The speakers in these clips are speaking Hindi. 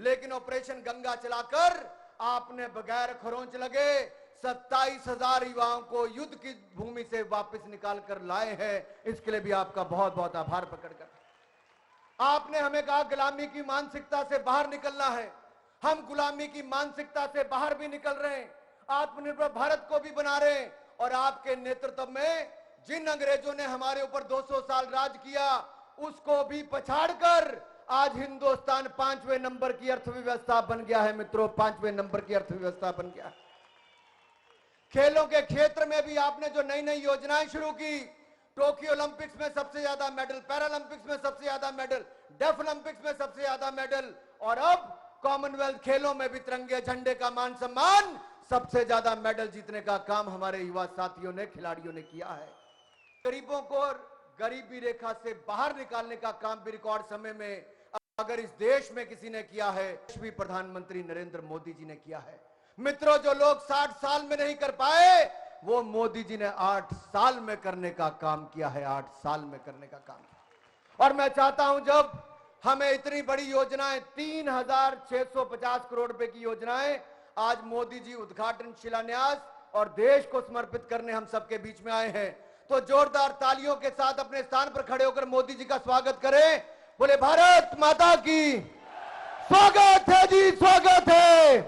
लेकिन ऑपरेशन गंगा चलाकर आपने बगैर खरोंच लगे 27,000 युवाओं को युद्ध की भूमि से वापस निकाल कर लाए हैं। इसके लिए भी आपका बहुत बहुत आभार प्रकट कर। आपने हमें कहा गुलामी की मानसिकता से बाहर निकलना है। हम गुलामी की मानसिकता से बाहर भी निकल रहे हैं, आत्मनिर्भर भारत को भी बना रहे हैं। और आपके नेतृत्व में जिन अंग्रेजों ने हमारे ऊपर 200 साल राज किया, उसको भी पछाड़कर आज हिंदुस्तान 5वें नंबर की अर्थव्यवस्था बन गया है। मित्रों, 5वें नंबर की अर्थव्यवस्था बन गया। खेलों के क्षेत्र में भी आपने जो नई नई योजनाएं शुरू की, टोक्यो ओलंपिक्स में सबसे ज्यादा मेडल, पैरालंपिक्स में सबसे ज्यादा मेडल, डेफ ओलंपिक्स में सबसे ज्यादा मेडल, और अब कॉमनवेल्थ खेलों में भी तिरंगे झंडे का मान सम्मान, सबसे ज्यादा मेडल जीतने का काम हमारे युवा साथियों ने, खिलाड़ियों ने किया है। गरीबों को गरीबी रेखा से बाहर निकालने का काम भी रिकॉर्ड समय में अगर इस देश में किसी ने किया है, भी प्रधानमंत्री नरेंद्र मोदी जी ने किया है। मित्रों, जो लोग 60 साल में नहीं कर पाए, वो मोदी जी ने 8 साल में करने का काम किया है। 8 साल में करने का काम किया। और मैं चाहता हूं, जब हमें इतनी बड़ी योजनाएं, 3,650 करोड़ रुपए की योजनाएं आज मोदी जी उद्घाटन, शिलान्यास और देश को समर्पित करने हम सबके बीच में आए हैं, तो जोरदार तालियों के साथ अपने स्थान पर खड़े होकर मोदी जी का स्वागत करें। बोले भारत माता की। स्वागत है जी, स्वागत है,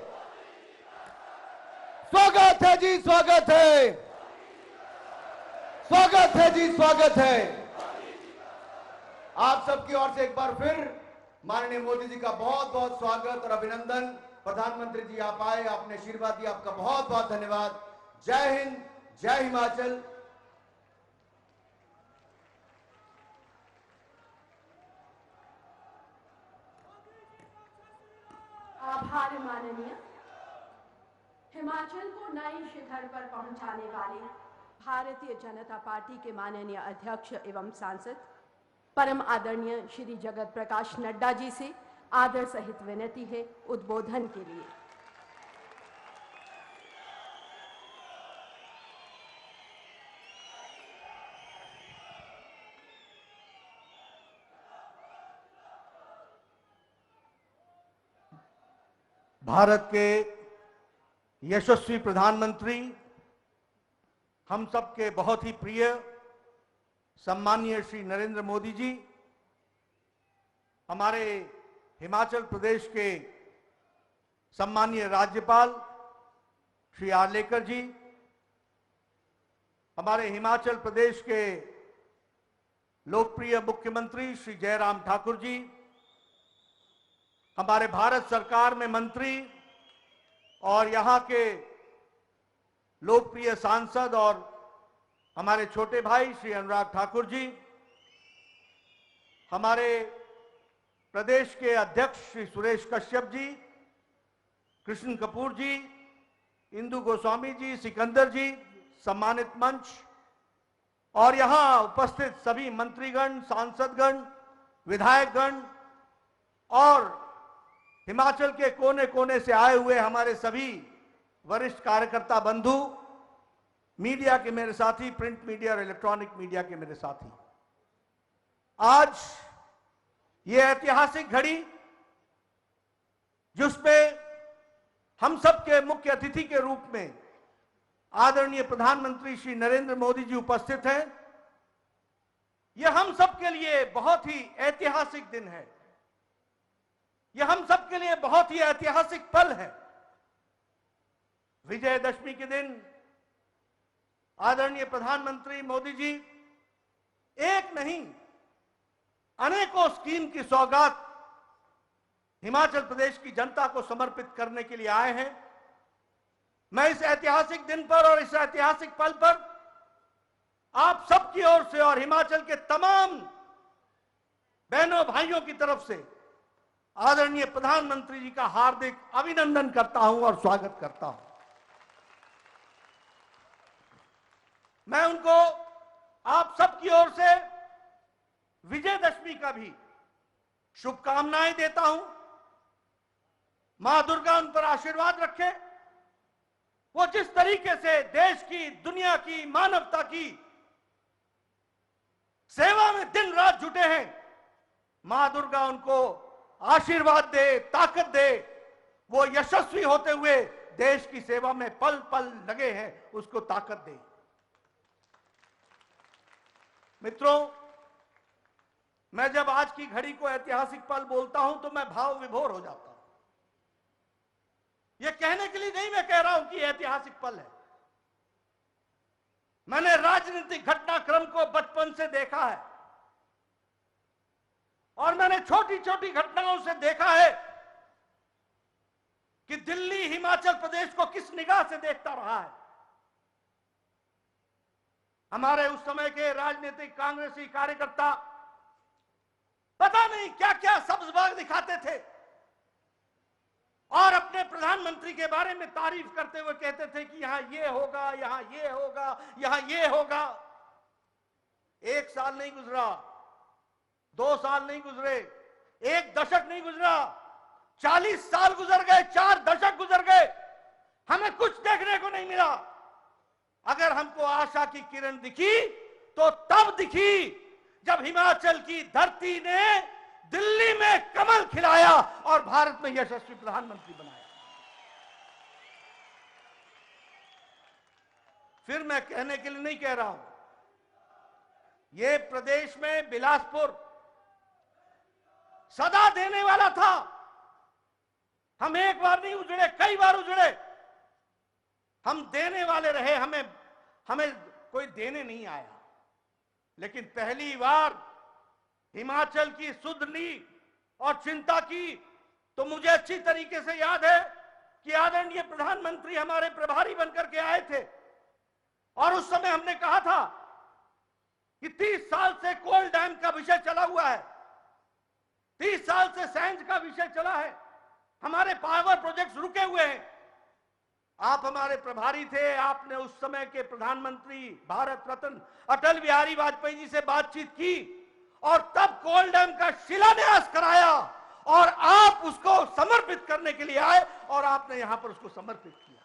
स्वागत है जी, स्वागत है, स्वागत है जी, स्वागत है। आप सबकी ओर से एक बार फिर माननीय मोदी जी का बहुत बहुत स्वागत और अभिनंदन। प्रधानमंत्री जी, आप आए, आपने आशीर्वाद दिया, आपका बहुत बहुत धन्यवाद। जय हिंद, जय हिमाचल। आभार माननीय। हिमाचल को नए शिखर पर पहुंचाने वाले भारतीय जनता पार्टी के माननीय अध्यक्ष एवं सांसद परम आदरणीय श्री जगत प्रकाश नड्डा जी से आदर सहित विनती है उद्बोधन के लिए। भारत के यशस्वी प्रधानमंत्री, हम सबके बहुत ही प्रिय सम्माननीय श्री नरेंद्र मोदी जी, हमारे हिमाचल प्रदेश के सम्माननीय राज्यपाल श्री आर्लेकर जी, हमारे हिमाचल प्रदेश के लोकप्रिय मुख्यमंत्री श्री जयराम ठाकुर जी, हमारे भारत सरकार में मंत्री और यहाँ के लोकप्रिय सांसद और हमारे छोटे भाई श्री अनुराग ठाकुर जी, हमारे प्रदेश के अध्यक्ष श्री सुरेश कश्यप जी, कृष्ण कपूर जी, इंदु गोस्वामी जी, सिकंदर जी, सम्मानित मंच और यहाँ उपस्थित सभी मंत्रीगण, सांसदगण, विधायकगण और हिमाचल के कोने कोने से आए हुए हमारे सभी वरिष्ठ कार्यकर्ता बंधु, मीडिया के मेरे साथी, प्रिंट मीडिया और इलेक्ट्रॉनिक मीडिया के मेरे साथी, आज ये ऐतिहासिक घड़ी जिसपे हम सबके मुख्य अतिथि के रूप में आदरणीय प्रधानमंत्री श्री नरेंद्र मोदी जी उपस्थित हैं, यह हम सबके लिए बहुत ही ऐतिहासिक दिन है। यह हम सबके लिए बहुत ही ऐतिहासिक पल है। विजयदशमी के दिन आदरणीय प्रधानमंत्री मोदी जी एक नहीं अनेकों स्कीम की सौगात हिमाचल प्रदेश की जनता को समर्पित करने के लिए आए हैं। मैं इस ऐतिहासिक दिन पर और इस ऐतिहासिक पल पर आप सबकी ओर से और हिमाचल के तमाम बहनों भाइयों की तरफ से आदरणीय प्रधानमंत्री जी का हार्दिक अभिनंदन करता हूं और स्वागत करता हूं। मैं उनको आप सबकी ओर से विजयदशमी का भी शुभकामनाएं देता हूं। मां दुर्गा उन पर आशीर्वाद रखे। वो जिस तरीके से देश की, दुनिया की, मानवता की सेवा में दिन रात जुटे हैं, मां दुर्गा उनको आशीर्वाद दे, ताकत दे, वो यशस्वी होते हुए देश की सेवा में पल पल लगे हैं, उसको ताकत दे। मित्रों, मैं जब आज की घड़ी को ऐतिहासिक पल बोलता हूं तो मैं भाव विभोर हो जाता हूं। यह कहने के लिए नहीं मैं कह रहा हूं कि ऐतिहासिक पल है। मैंने राजनीतिक घटनाक्रम को बचपन से देखा है और मैंने छोटी छोटी घटनाओं से देखा है कि दिल्ली हिमाचल प्रदेश को किस निगाह से देखता रहा है। हमारे उस समय के राजनीतिक कांग्रेसी कार्यकर्ता पता नहीं क्या क्या सब्ज बाग दिखाते थे और अपने प्रधानमंत्री के बारे में तारीफ करते हुए कहते थे कि यहां ये होगा, यहां ये होगा, यहां ये होगा। 1 साल नहीं गुजरा, 2 साल नहीं गुजरे, 1 दशक नहीं गुजरा, 40 साल गुजर गए, 4 दशक गुजर गए, हमें कुछ देखने को नहीं मिला। अगर हमको आशा की किरण दिखी तो तब दिखी जब हिमाचल की धरती ने दिल्ली में कमल खिलाया और भारत में यशस्वी प्रधानमंत्री बनाया। फिर मैं कहने के लिए नहीं कह रहा हूं, यह प्रदेश में बिलासपुर सदा देने वाला था। हम एक बार नहीं उजड़े, कई बार उजड़े। हम देने वाले रहे, हमें कोई देने नहीं आया। लेकिन पहली बार हिमाचल की सुध ली और चिंता की तो मुझे अच्छी तरीके से याद है कि आदरणीय प्रधानमंत्री हमारे प्रभारी बनकर के आए थे और उस समय हमने कहा था कि 30 साल से कोल डैम का विषय चला हुआ है, 30 साल से सैंज का विषय चला है, हमारे पावर प्रोजेक्ट्स रुके हुए हैं। आप हमारे प्रभारी थे, आपने उस समय के प्रधानमंत्री भारत रत्न अटल बिहारी वाजपेयी जी से बातचीत की और तब कोल डैम का शिलान्यास कराया और आप उसको समर्पित करने के लिए आए और आपने यहां पर उसको समर्पित किया।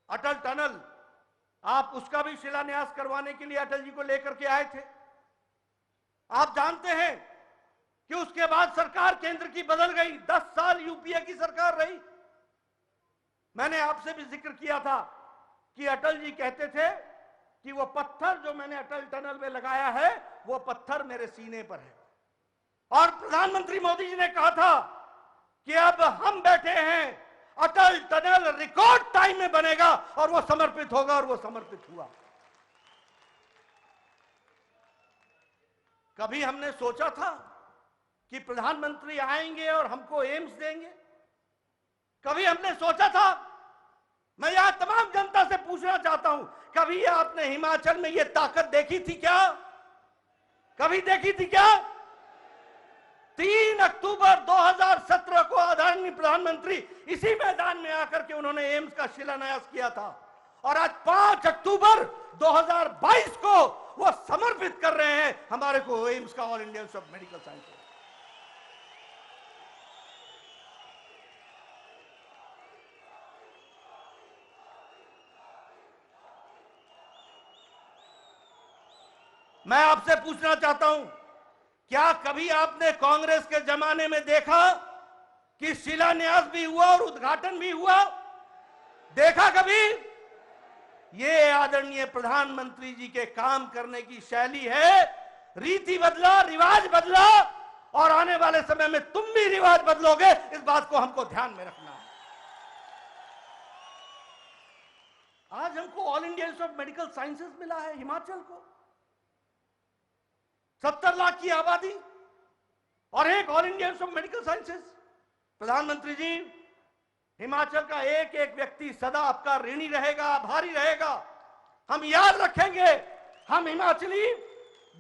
अटल टनल, आप उसका भी शिलान्यास करवाने के लिए अटल जी को लेकर के आए थे। आप जानते हैं कि उसके बाद सरकार केंद्र की बदल गई, 10 साल यूपीए की सरकार रही। मैंने आपसे भी जिक्र किया था कि अटल जी कहते थे कि वो पत्थर जो मैंने अटल टनल में लगाया है वो पत्थर मेरे सीने पर है। और प्रधानमंत्री मोदी जी ने कहा था कि अब हम बैठे हैं, अटल टनल रिकॉर्ड टाइम में बनेगा और वो समर्पित होगा, और वो समर्पित हुआ। कभी हमने सोचा था कि प्रधानमंत्री आएंगे और हमको एम्स देंगे? कभी हमने सोचा था? मैं यहां तमाम जनता से पूछना चाहता हूं, कभी आपने हिमाचल में यह ताकत देखी थी क्या? कभी देखी थी क्या? 3 अक्टूबर 2017 को आदरणीय प्रधानमंत्री इसी मैदान में आकर के उन्होंने एम्स का शिलान्यास किया था और आज 5 अक्टूबर 2022 को वो समर्पित कर रहे हैं हमारे को एम्स का, all India institute of medical sciences. मैं आपसे पूछना चाहता हूं, क्या कभी आपने कांग्रेस के जमाने में देखा कि शिलान्यास भी हुआ और उद्घाटन भी हुआ? देखा कभी? ये आदरणीय प्रधानमंत्री जी के काम करने की शैली है। रीति बदला, रिवाज बदला और आने वाले समय में तुम भी रिवाज बदलोगे, इस बात को हमको ध्यान में रखना है। आज हमको all India institute of medical sciences मिला है हिमाचल को, 70 लाख की आबादी और एक all India institute of medical sciences. प्रधानमंत्री जी, हिमाचल का एक एक व्यक्ति सदा आपका ऋणी रहेगा, आभारी रहेगा। हम याद रखेंगे, हम हिमाचली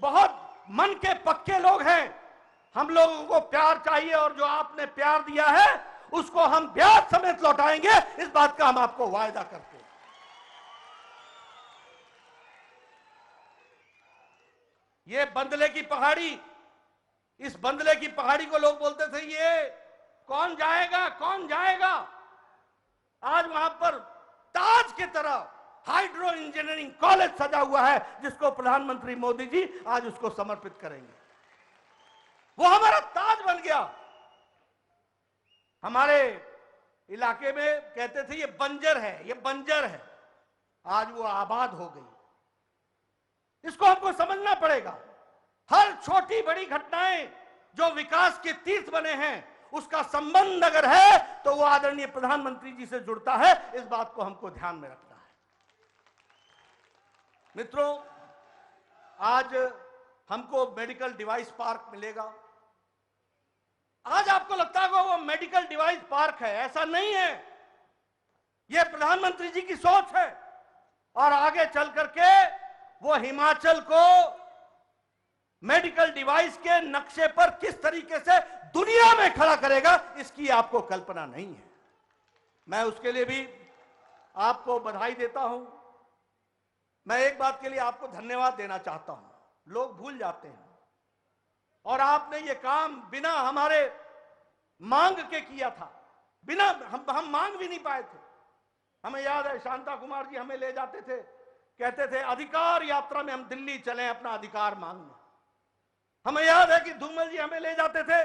बहुत मन के पक्के लोग हैं। हम लोगों को प्यार चाहिए और जो आपने प्यार दिया है उसको हम ब्याज समेत लौटाएंगे, इस बात का हम आपको वायदा करते हैं। ये बंदले की पहाड़ी, इस बंदले की पहाड़ी को लोग बोलते थे ये कौन जाएगा, कौन जाएगा। आज वहां पर ताज की तरह हाइड्रो इंजीनियरिंग कॉलेज सजा हुआ है, जिसको प्रधानमंत्री मोदी जी आज उसको समर्पित करेंगे। वो हमारा ताज बन गया। हमारे इलाके में कहते थे ये बंजर है, ये बंजर है, आज वो आबाद हो गई। इसको हमको समझना पड़ेगा। हर छोटी बड़ी घटनाएं जो विकास के तीर्थ बने हैं, उसका संबंध अगर है तो वो आदरणीय प्रधानमंत्री जी से जुड़ता है। इस बात को हमको ध्यान में रखना है। मित्रों, आज हमको मेडिकल डिवाइस पार्क मिलेगा। आज आपको लगता है वो मेडिकल डिवाइस पार्क है, ऐसा नहीं है। यह प्रधानमंत्री जी की सोच है और आगे चल करके वो हिमाचल को मेडिकल डिवाइस के नक्शे पर किस तरीके से दुनिया में खड़ा करेगा, इसकी आपको कल्पना नहीं है। मैं उसके लिए भी आपको बधाई देता हूं। मैं एक बात के लिए आपको धन्यवाद देना चाहता हूं। लोग भूल जाते हैं, और आपने ये काम बिना हमारे मांग के किया था। बिना हम मांग भी नहीं पाए थे। हमें याद है शांता कुमार जी हमें ले जाते थे, कहते थे अधिकार यात्रा में हम दिल्ली चलें अपना अधिकार मांगने। हमें याद है कि धूमल जी हमें ले जाते थे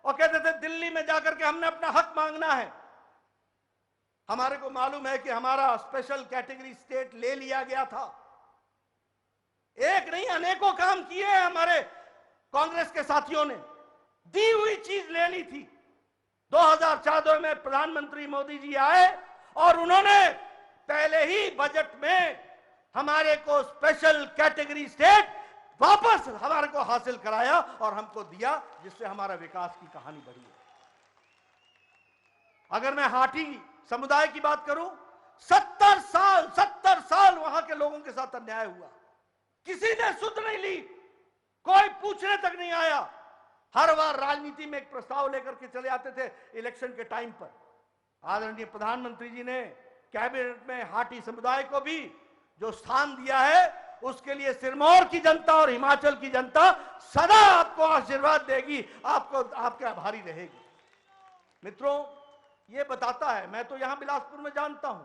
और कहते थे दिल्ली में जाकर के हमने अपना हक मांगना है। हमारे को मालूम है कि हमारा स्पेशल कैटेगरी स्टेट ले लिया गया था। एक नहीं अनेकों काम किए हैं हमारे कांग्रेस के साथियों ने। दी हुई चीज ले ली थी। 2014 में प्रधानमंत्री मोदी जी आए और उन्होंने पहले ही बजट में हमारे को स्पेशल कैटेगरी स्टेट वापस हमारे को हासिल कराया और हमको दिया, जिससे हमारा विकास की कहानी बढ़ी है। अगर मैं हाटी समुदाय की बात करूं, 70 साल वहां के लोगों के साथ अन्याय हुआ, किसी ने सुध नहीं ली, कोई पूछने तक नहीं आया। हर बार राजनीति में एक प्रस्ताव लेकर के चले आते थे इलेक्शन के टाइम पर। आदरणीय प्रधानमंत्री जी ने कैबिनेट में हाटी समुदाय को भी जो स्थान दिया है, उसके लिए सिरमौर की जनता और हिमाचल की जनता सदा आपको आशीर्वाद देगी, आपको आपके आभारी रहेगी। मित्रों, ये बताता है, मैं तो यहां बिलासपुर में जानता हूं,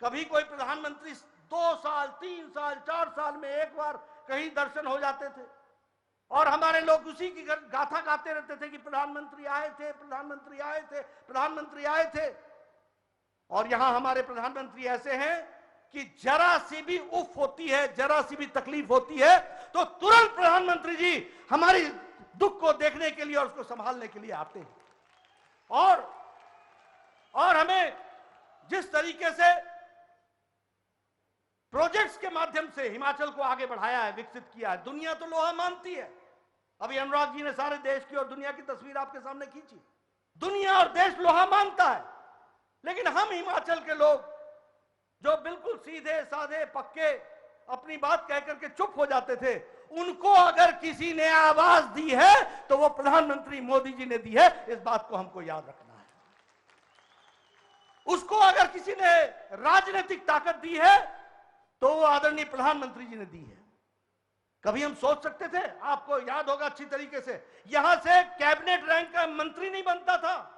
कभी कोई प्रधानमंत्री 2 साल 3 साल 4 साल में एक बार कहीं दर्शन हो जाते थे और हमारे लोग उसी की गाथा गाते रहते थे कि प्रधानमंत्री आए थे, प्रधानमंत्री आए थे, प्रधानमंत्री आए थे। और यहां हमारे प्रधानमंत्री ऐसे हैं कि जरा सी भी उफ होती है, जरा सी भी तकलीफ होती है तो तुरंत प्रधानमंत्री जी हमारी दुख को देखने के लिए और उसको संभालने के लिए आते हैं। और हमें जिस तरीके से प्रोजेक्ट्स के माध्यम से हिमाचल को आगे बढ़ाया है, विकसित किया है, दुनिया तो लोहा मानती है। अभी अनुराग जी ने सारे देश की और दुनिया की तस्वीर आपके सामने खींची। दुनिया और देश लोहा मानता है, लेकिन हम हिमाचल के लोग जो बिल्कुल सीधे साधे पक्के अपनी बात कहकर के चुप हो जाते थे, उनको अगर किसी ने आवाज दी है तो वो प्रधानमंत्री मोदी जी ने दी है। इस बात को हमको याद रखना है। उसको अगर किसी ने राजनीतिक ताकत दी है तो वो आदरणीय प्रधानमंत्री जी ने दी है। कभी हम सोच सकते थे, आपको याद होगा अच्छी तरीके से, यहां से कैबिनेट रैंक का मंत्री नहीं बनता था,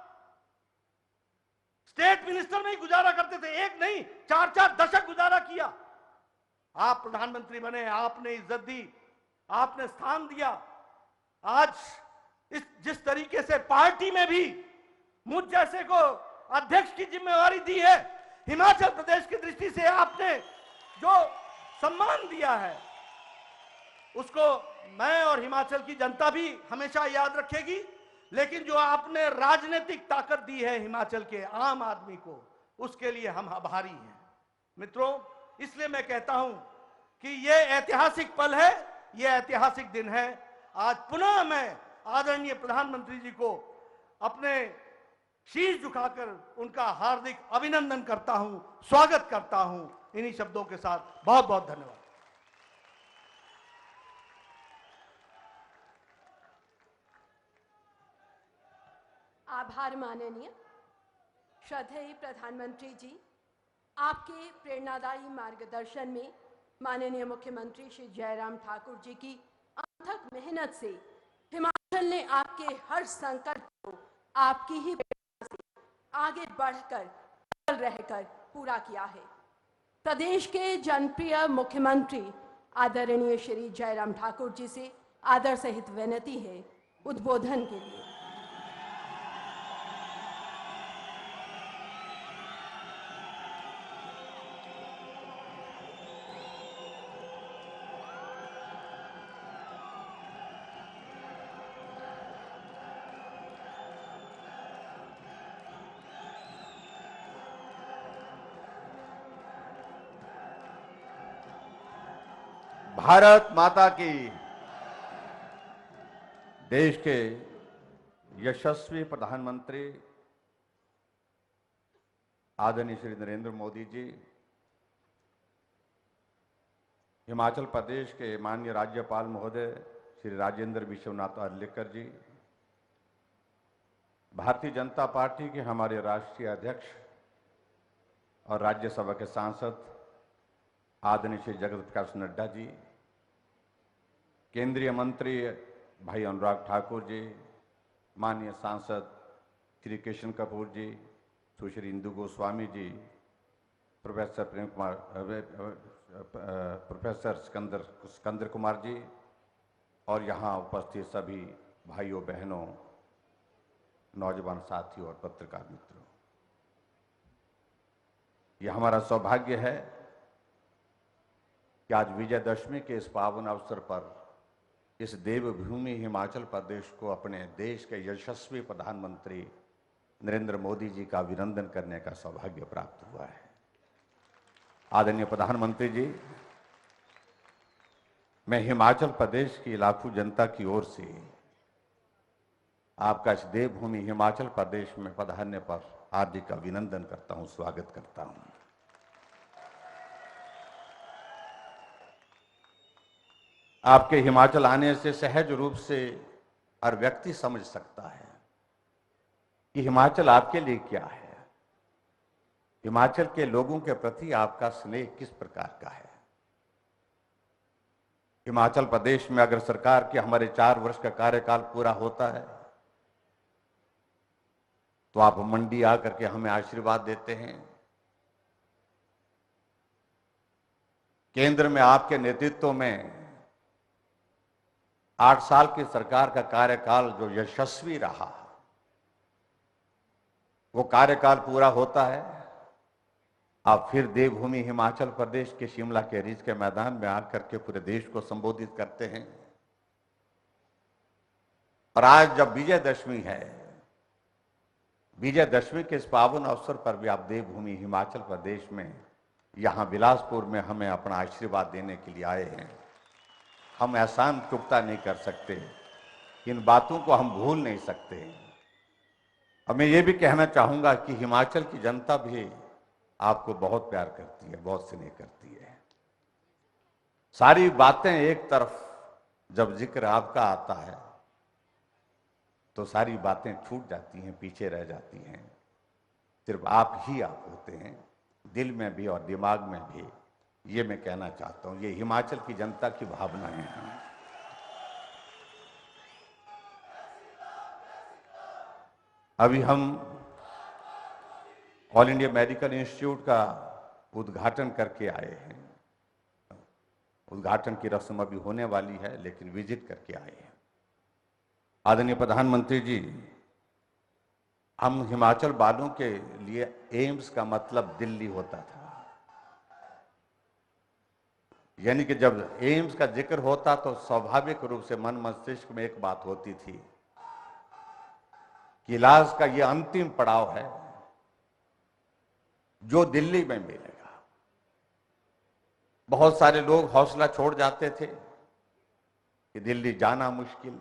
स्टेट मिनिस्टर में ही गुजारा करते थे। एक नहीं 4-4 दशक गुजारा किया। आप प्रधानमंत्री बने, आपने इज्जत दी, आपने स्थान दिया। आज जिस तरीके से पार्टी में भी मुझ जैसे को अध्यक्ष की जिम्मेवारी दी है, हिमाचल प्रदेश की दृष्टि से आपने जो सम्मान दिया है, उसको मैं और हिमाचल की जनता भी हमेशा याद रखेगी। लेकिन जो आपने राजनीतिक ताकत दी है हिमाचल के आम आदमी को, उसके लिए हम आभारी हैं। मित्रों, इसलिए मैं कहता हूं कि यह ऐतिहासिक पल है, यह ऐतिहासिक दिन है। आज पुनः मैं आदरणीय प्रधानमंत्री जी को अपने शीश झुकाकर उनका हार्दिक अभिनंदन करता हूं, स्वागत करता हूं। इन्हीं शब्दों के साथ बहुत बहुत धन्यवाद। आभार माननीय श्रद्धेय प्रधानमंत्री जी। आपके प्रेरणादायी मार्गदर्शन में माननीय मुख्यमंत्री श्री जयराम ठाकुर जी की अथक मेहनत से हिमाचल ने आपके हर संकट को आपकी ही प्रेरणा से आगे बढ़कर अटल रहकर पूरा किया है। प्रदेश के जनप्रिय मुख्यमंत्री आदरणीय श्री जयराम ठाकुर जी से आदर सहित विनती है उद्बोधन के लिए। भारत माता की। देश के यशस्वी प्रधानमंत्री आदरणीय श्री नरेंद्र मोदी जी, हिमाचल प्रदेश के माननीय राज्यपाल महोदय श्री राजेंद्र विश्वनाथ अर्लेकर जी, भारतीय जनता पार्टी के हमारे राष्ट्रीय अध्यक्ष और राज्यसभा के सांसद आदरणीय श्री जगत प्रकाश नड्डा जी, केंद्रीय मंत्री भाई अनुराग ठाकुर जी, माननीय सांसद श्री किशन कपूर जी, सुश्री इंदु गोस्वामी जी, प्रोफेसर प्रेम कुमार, प्रोफेसर सिकंदर कुमार जी और यहाँ उपस्थित सभी भाइयों बहनों, नौजवान साथियों और पत्रकार मित्रों, यह हमारा सौभाग्य है कि आज विजयदशमी के इस पावन अवसर पर इस देवभूमि हिमाचल प्रदेश को अपने देश के यशस्वी प्रधानमंत्री नरेंद्र मोदी जी का अभिनंदन करने का सौभाग्य प्राप्त हुआ है। आदरणीय प्रधानमंत्री जी, मैं हिमाचल प्रदेश की लाखों जनता की ओर से आपका इस देवभूमि हिमाचल प्रदेश में पधारने पर हार्दिक अभिनंदन करता हूं, स्वागत करता हूं। आपके हिमाचल आने से सहज रूप से हर व्यक्ति समझ सकता है कि हिमाचल आपके लिए क्या है, हिमाचल के लोगों के प्रति आपका स्नेह किस प्रकार का है। हिमाचल प्रदेश में अगर सरकार के हमारे 4 वर्ष का कार्यकाल पूरा होता है तो आप मंडी आकर के हमें आशीर्वाद देते हैं। केंद्र में आपके नेतृत्व में 8 साल की सरकार का कार्यकाल जो यशस्वी रहा, वो कार्यकाल पूरा होता है, आप फिर देवभूमि हिमाचल प्रदेश के शिमला के रिज के मैदान में आकर के पूरे देश को संबोधित करते हैं। और आज जब विजयदशमी है, विजयदशमी के इस पावन अवसर पर भी आप देवभूमि हिमाचल प्रदेश में यहां बिलासपुर में हमें अपना आशीर्वाद देने के लिए आए हैं। हम एहसान चुकता नहीं कर सकते, इन बातों को हम भूल नहीं सकते। और मैं ये भी कहना चाहूंगा कि हिमाचल की जनता भी आपको बहुत प्यार करती है, बहुत स्नेह करती है। सारी बातें एक तरफ, जब जिक्र आपका आता है तो सारी बातें छूट जाती हैं, पीछे रह जाती हैं। सिर्फ आप ही आप होते हैं, दिल में भी और दिमाग में भी। ये मैं कहना चाहता हूं, ये हिमाचल की जनता की भावनाएं हैं। अभी हम ऑल इंडिया मेडिकल इंस्टीट्यूट का उद्घाटन करके आए हैं। उद्घाटन की रस्म अभी होने वाली है, लेकिन विजिट करके आए हैं। आदरणीय प्रधानमंत्री जी, हम हिमाचल वालों के लिए एम्स का मतलब दिल्ली होता था। यानी कि जब एम्स का जिक्र होता तो स्वाभाविक रूप से मन मस्तिष्क में एक बात होती थी कि इलाज का यह अंतिम पड़ाव है जो दिल्ली में मिलेगा। बहुत सारे लोग हौसला छोड़ जाते थे कि दिल्ली जाना मुश्किल,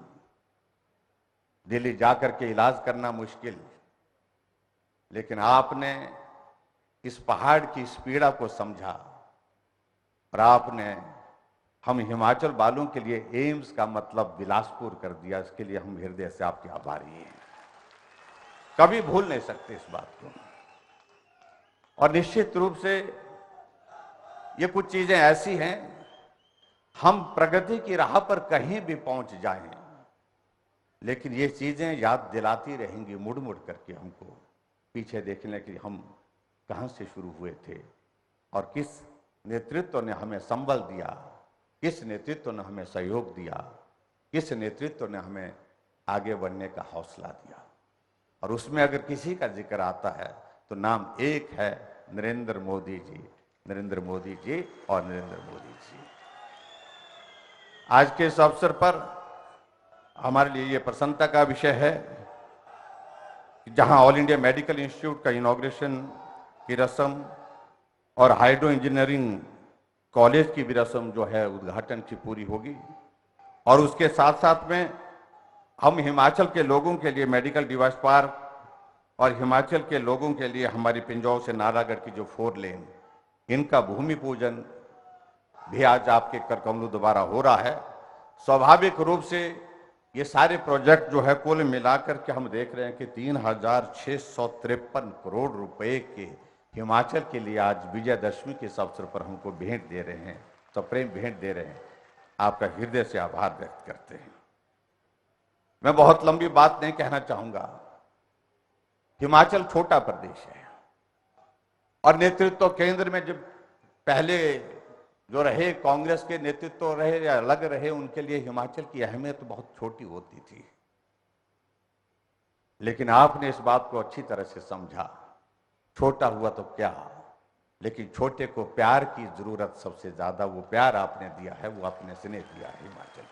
दिल्ली जाकर के इलाज करना मुश्किल। लेकिन आपने इस पहाड़ की इस पीड़ा को समझा और आपने हम हिमाचल वालों के लिए एम्स का मतलब बिलासपुर कर दिया। इसके लिए हम हृदय से आपके आभारी हैं, कभी भूल नहीं सकते इस बात को। और निश्चित रूप से ये कुछ चीजें ऐसी हैं, हम प्रगति की राह पर कहीं भी पहुंच जाएं, लेकिन ये चीजें याद दिलाती रहेंगी मुड़ मुड़ करके हमको, पीछे देखने के लिए हम कहां से शुरू हुए थे और किस नेतृत्व ने हमें संबल दिया, किस नेतृत्व ने हमें सहयोग दिया, किस नेतृत्व ने हमें आगे बढ़ने का हौसला दिया। और उसमें अगर किसी का जिक्र आता है तो नाम एक है, नरेंद्र मोदी जी, नरेंद्र मोदी जी और नरेंद्र मोदी जी। आज के इस अवसर पर हमारे लिए ये प्रसन्नता का विषय है कि जहां ऑल इंडिया मेडिकल इंस्टीट्यूट का इनॉग्रेशन की रस्म और हाइड्रो इंजीनियरिंग कॉलेज की भी रस्म जो है उद्घाटन की पूरी होगी, और उसके साथ साथ में हम हिमाचल के लोगों के लिए मेडिकल डिवाइस पार्क और हिमाचल के लोगों के लिए हमारी पिंजौर से नालागढ़ की जो 4 लेन, इनका भूमि पूजन भी आज आपके करकमलू द्वारा हो रहा है। स्वाभाविक रूप से ये सारे प्रोजेक्ट जो है कुल मिलाकर के हम देख रहे हैं कि 3,653 करोड़ रुपए के हिमाचल के लिए आज विजयदशमी के इस अवसर पर हमको भेंट दे रहे हैं, सप्रेम भेंट दे रहे हैं। आपका हृदय से आभार व्यक्त करते हैं। मैं बहुत लंबी बात नहीं कहना चाहूंगा। हिमाचल छोटा प्रदेश है और नेतृत्व केंद्र में जब पहले जो रहे कांग्रेस के नेतृत्व रहे या अलग रहे, उनके लिए हिमाचल की अहमियत बहुत छोटी होती थी। लेकिन आपने इस बात को अच्छी तरह से समझा। छोटा हुआ तो क्या, लेकिन छोटे को प्यार की जरूरत सबसे ज्यादा, वो प्यार आपने दिया है, वो आपने स्नेह दिया है हिमाचल।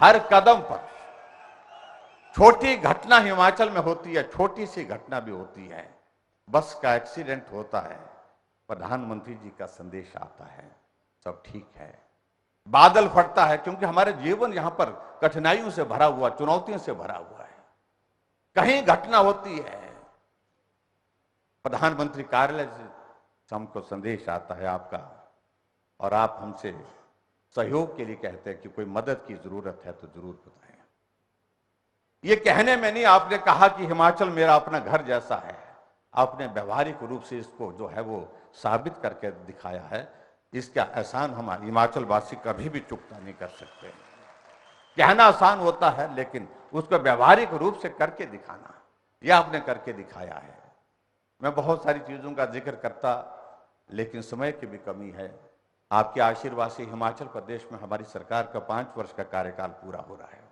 हर कदम पर छोटी घटना हिमाचल में होती है, छोटी सी घटना भी होती है। बस का एक्सीडेंट होता है, प्रधानमंत्री जी का संदेश आता है, सब ठीक है। बादल फटता है, क्योंकि हमारे जीवन यहां पर कठिनाइयों से भरा हुआ, चुनौतियों से भरा हुआ है। कहीं घटना होती है, प्रधानमंत्री कार्यालय से हमको संदेश आता है आपका, और आप हमसे सहयोग के लिए कहते हैं कि कोई मदद की जरूरत है तो जरूर बताएं। ये कहने में नहीं, आपने कहा कि हिमाचल मेरा अपना घर जैसा है। आपने व्यवहारिक रूप से इसको जो है वो साबित करके दिखाया है। इसका एहसान हम हिमाचल वासी कभी भी चुकता नहीं कर सकते। कहना आसान होता है, लेकिन उसको व्यवहारिक रूप से करके दिखाना, यह आपने करके दिखाया है। मैं बहुत सारी चीजों का जिक्र करता, लेकिन समय की भी कमी है। आपके आशीर्वाद से हिमाचल प्रदेश में हमारी सरकार का 5 वर्ष का कार्यकाल पूरा हो रहा है,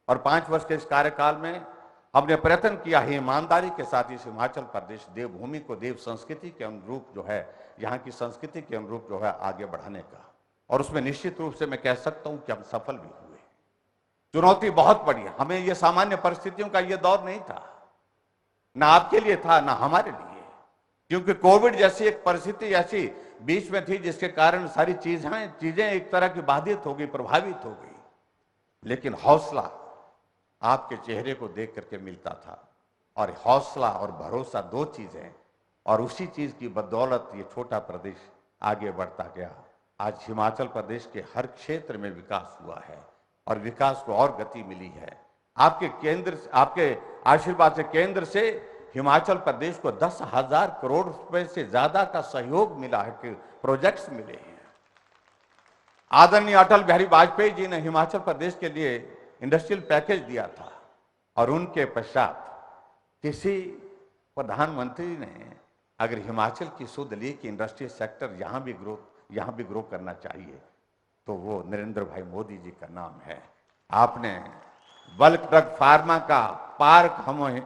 और 5 वर्ष के इस कार्यकाल में हमने प्रयत्न किया है ईमानदारी के साथ इस हिमाचल प्रदेश देवभूमि को देव संस्कृति के अनुरूप जो है, यहाँ की संस्कृति के अनुरूप जो है आगे बढ़ाने का। और उसमें निश्चित रूप से मैं कह सकता हूं कि हम सफल भी हुए। चुनौती बहुत बड़ी है, हमें ये सामान्य परिस्थितियों का ये दौर नहीं था, ना आपके लिए था ना हमारे लिए, क्योंकि कोविड जैसी एक परिस्थिति ऐसी बीच में थी जिसके कारण सारी चीजें एक तरह की बाधित हो गई, प्रभावित हो गई। लेकिन हौसला आपके चेहरे को देख करके मिलता था, और हौसला और भरोसा 2 चीजें, और उसी चीज की बदौलत ये छोटा प्रदेश आगे बढ़ता गया। आज हिमाचल प्रदेश के हर क्षेत्र में विकास हुआ है, और विकास को और गति मिली है। आपके आशीर्वाद से केंद्र से हिमाचल प्रदेश को 10,000 करोड़ रुपए से ज्यादा का सहयोग मिला है, कि प्रोजेक्ट्स मिले हैं। आदरणीय अटल बिहारी वाजपेयी जी ने हिमाचल प्रदेश के लिए इंडस्ट्रियल पैकेज दिया था, और उनके पश्चात किसी प्रधानमंत्री ने अगर हिमाचल की सुध ली कि इंडस्ट्रियल सेक्टर यहाँ भी ग्रो करना चाहिए, तो वो नरेंद्र भाई मोदी जी का नाम है। आपने बल्क ड्रग फार्मा का पार्क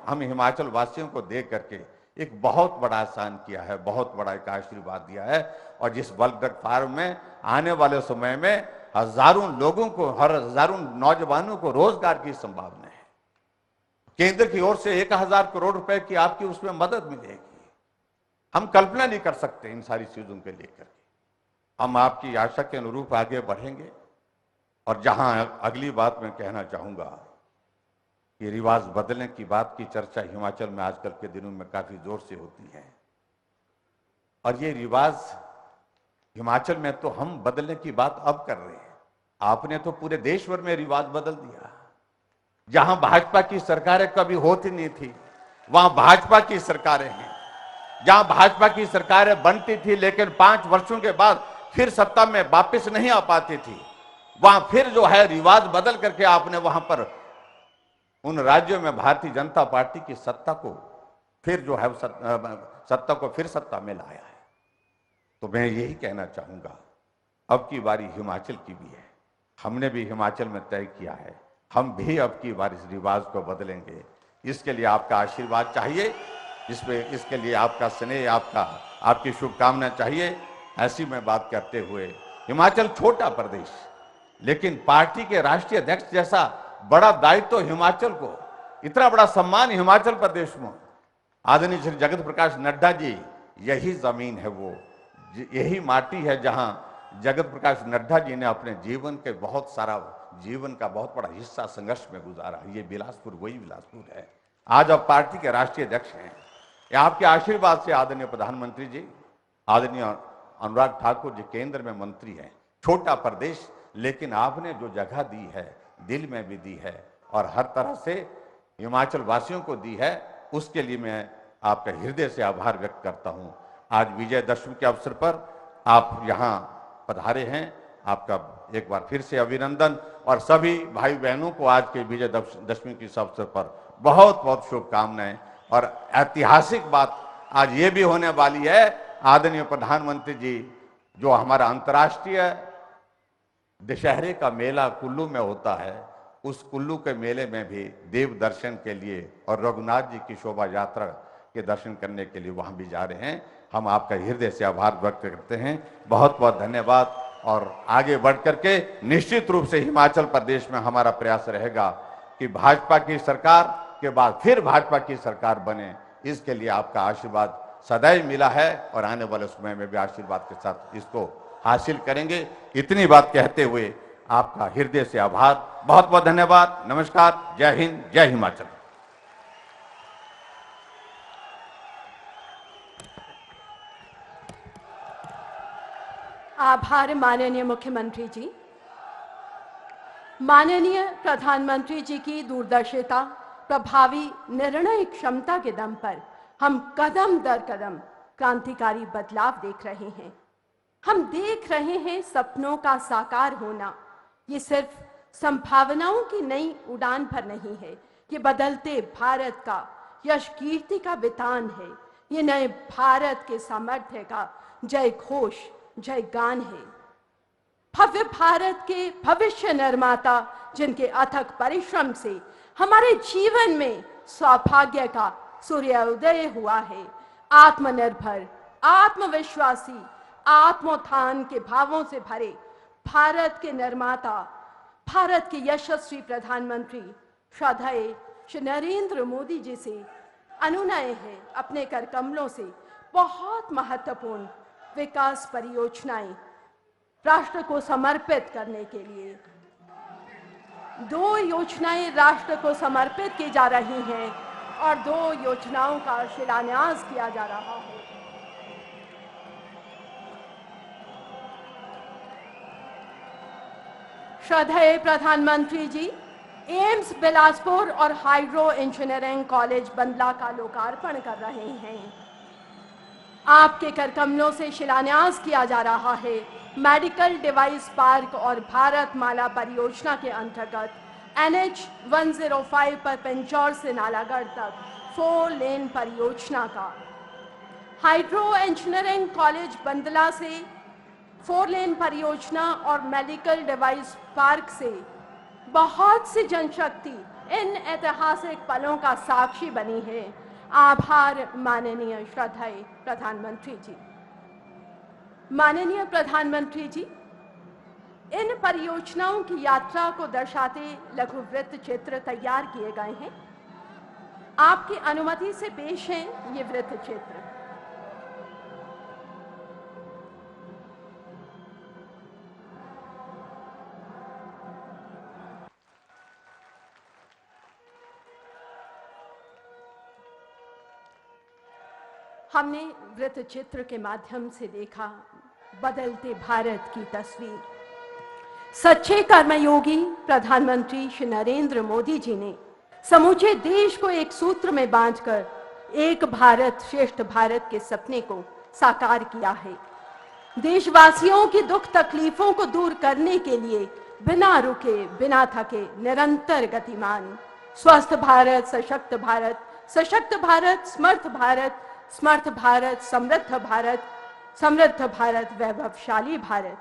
हम हिमाचल वासियों को दे करके एक बहुत बड़ा आसान किया है, बहुत बड़ा एक आशीर्वाद दिया है। और जिस बल्क ड्रग फार्म में आने वाले समय में हजारों लोगों को, हजारों नौजवानों को रोजगार की संभावना है। केंद्र की ओर से 1,000 करोड़ रुपए की आपकी उसमें मदद मिलेगी। हम कल्पना नहीं कर सकते इन सारी चीजों के लेकर। हम आपकी आशा के अनुरूप आगे बढ़ेंगे। और जहां अगली बात मैं कहना चाहूंगा कि रिवाज बदलने की बात की चर्चा हिमाचल में आजकल के दिनों में काफी जोर से होती है, और ये रिवाज हिमाचल में तो हम बदलने की बात अब कर रहे हैं। आपने तो पूरे देश भर में रिवाज बदल दिया। जहां भाजपा की सरकारें कभी होती नहीं थी, वहां भाजपा की सरकारें हैं। जहां भाजपा की सरकारें बनती थी लेकिन 5 वर्षों के बाद फिर सत्ता में वापस नहीं आ पाती थी, वहां फिर जो है रिवाज बदल करके आपने वहां पर उन राज्यों में भारतीय जनता पार्टी की सत्ता को फिर जो है सत्ता में लाया है। तो मैं यही कहना चाहूंगा, अब की बारी हिमाचल की भी है। हमने भी हिमाचल में तय किया है हम भी अब की बार इस रिवाज को बदलेंगे। इसके लिए आपका आशीर्वाद चाहिए, इसके लिए आपका स्नेह, आपकी शुभकामना चाहिए। ऐसी में बात करते हुए, हिमाचल छोटा प्रदेश, लेकिन पार्टी के राष्ट्रीय अध्यक्ष जैसा बड़ा दायित्व तो हिमाचल को, इतना बड़ा सम्मान हिमाचल प्रदेश में, आदरणीय श्री जगत प्रकाश नड्डा जी, यही जमीन है, वो यही माटी है जहां जगत प्रकाश नड्डा जी ने अपने जीवन का बहुत बड़ा हिस्सा संघर्ष में गुजारा। ये बिलासपुर वही बिलासपुर है। आज आप पार्टी के राष्ट्रीय अध्यक्ष हैं। ये आपके आशीर्वाद से आदरणीय प्रधानमंत्री जी, आदरणीय अनुराग ठाकुर जी केंद्र में मंत्री हैं। छोटा प्रदेश, लेकिन आपने जो जगह दी है, दिल में भी दी है और हर तरह से हिमाचल वासियों को दी है, उसके लिए मैं आपका हृदय से आभार व्यक्त करता हूं। आज विजयदशमी के अवसर पर आप यहां पधारे हैं, आपका एक बार फिर से अभिनंदन, और सभी भाई बहनों को आज के विजयदशमी के इस अवसर पर बहुत बहुत शुभकामनाएं। और ऐतिहासिक बात आज ये भी होने वाली है, आदरणीय प्रधानमंत्री जी, जो हमारा अंतर्राष्ट्रीय दशहरे का मेला कुल्लू में होता है, उस कुल्लू के मेले में भी देव दर्शन के लिए और रघुनाथ जी की शोभा यात्रा के दर्शन करने के लिए वहां भी जा रहे हैं। हम आपका हृदय से आभार व्यक्त करते हैं। बहुत बहुत धन्यवाद। और आगे बढ़ करके निश्चित रूप से हिमाचल प्रदेश में हमारा प्रयास रहेगा कि भाजपा की सरकार के बाद फिर भाजपा की सरकार बने। इसके लिए आपका आशीर्वाद सदैव मिला है और आने वाले समय में भी आशीर्वाद के साथ इसको हासिल करेंगे। इतनी बात कहते हुए आपका हृदय से आभार, बहुत बहुत धन्यवाद। नमस्कार, जय हिंद, जय हिमाचल। आभार माननीय मुख्यमंत्री जी। माननीय प्रधानमंत्री जी की दूरदर्शिता, प्रभावी निर्णय क्षमता के दम पर हम कदम दर कदम क्रांतिकारी बदलाव देख रहे हैं। हम देख रहे हैं सपनों का साकार होना। ये सिर्फ संभावनाओं की नई उड़ान पर नहीं है, ये बदलते भारत का यश कीर्ति का वितान है। ये नए भारत के सामर्थ्य का जय घोष, जय गान है। भव्य भारत के भविष्य निर्माता, जिनके अथक परिश्रम से हमारे जीवन में सौभाग्य का सूर्योदय हुआ है। आत्मनिर्भर, आत्मविश्वासी, आत्मोत्थान के भावों से भरे भारत के निर्माता, भारत के यशस्वी प्रधानमंत्री श्रद्धेय श्री नरेंद्र मोदी जी से अनुनय है, अपने कर कमलों से बहुत महत्वपूर्ण विकास परियोजनाएं राष्ट्र को समर्पित करने के लिए 2 योजनाएं राष्ट्र को समर्पित की जा रही हैं और 2 योजनाओं का शिलान्यास किया जा रहा है। श्रद्धेय प्रधानमंत्री जी एम्स बिलासपुर और हाइड्रो इंजीनियरिंग कॉलेज बंदला का लोकार्पण कर रहे हैं। आपके कर कमलों से शिलान्यास किया जा रहा है मेडिकल डिवाइस पार्क और भारत माला परियोजना के अंतर्गत NH 105 पर पिंजौर से नालागढ़ तक 4 लेन परियोजना का। हाइड्रो इंजीनियरिंग कॉलेज बंदला से 4 लेन परियोजना और मेडिकल डिवाइस पार्क से बहुत सी जनशक्ति इन ऐतिहासिक पलों का साक्षी बनी है। आभार माननीय श्रद्धेय प्रधानमंत्री जी। माननीय प्रधानमंत्री जी, इन परियोजनाओं की यात्रा को दर्शाते लघु वृत्त चित्र तैयार किए गए हैं। आपकी अनुमति से पेश हैं ये वृत्त चित्र। हमने वृत्त चित्र के माध्यम से देखा बदलते भारत की तस्वीर। सच्चे कर्मयोगी प्रधानमंत्री श्री नरेंद्र मोदी जी ने समूचे देश को एक सूत्र में बांधकर एक भारत श्रेष्ठ भारत के सपने को साकार किया है। देशवासियों की दुख तकलीफों को दूर करने के लिए बिना रुके, बिना थके, निरंतर गतिमान, स्वस्थ भारत, सशक्त भारत, सशक्त भारत, समर्थ भारत, समर्थ भारत, समृद्ध भारत, समृद्ध भारत, वैभवशाली भारत।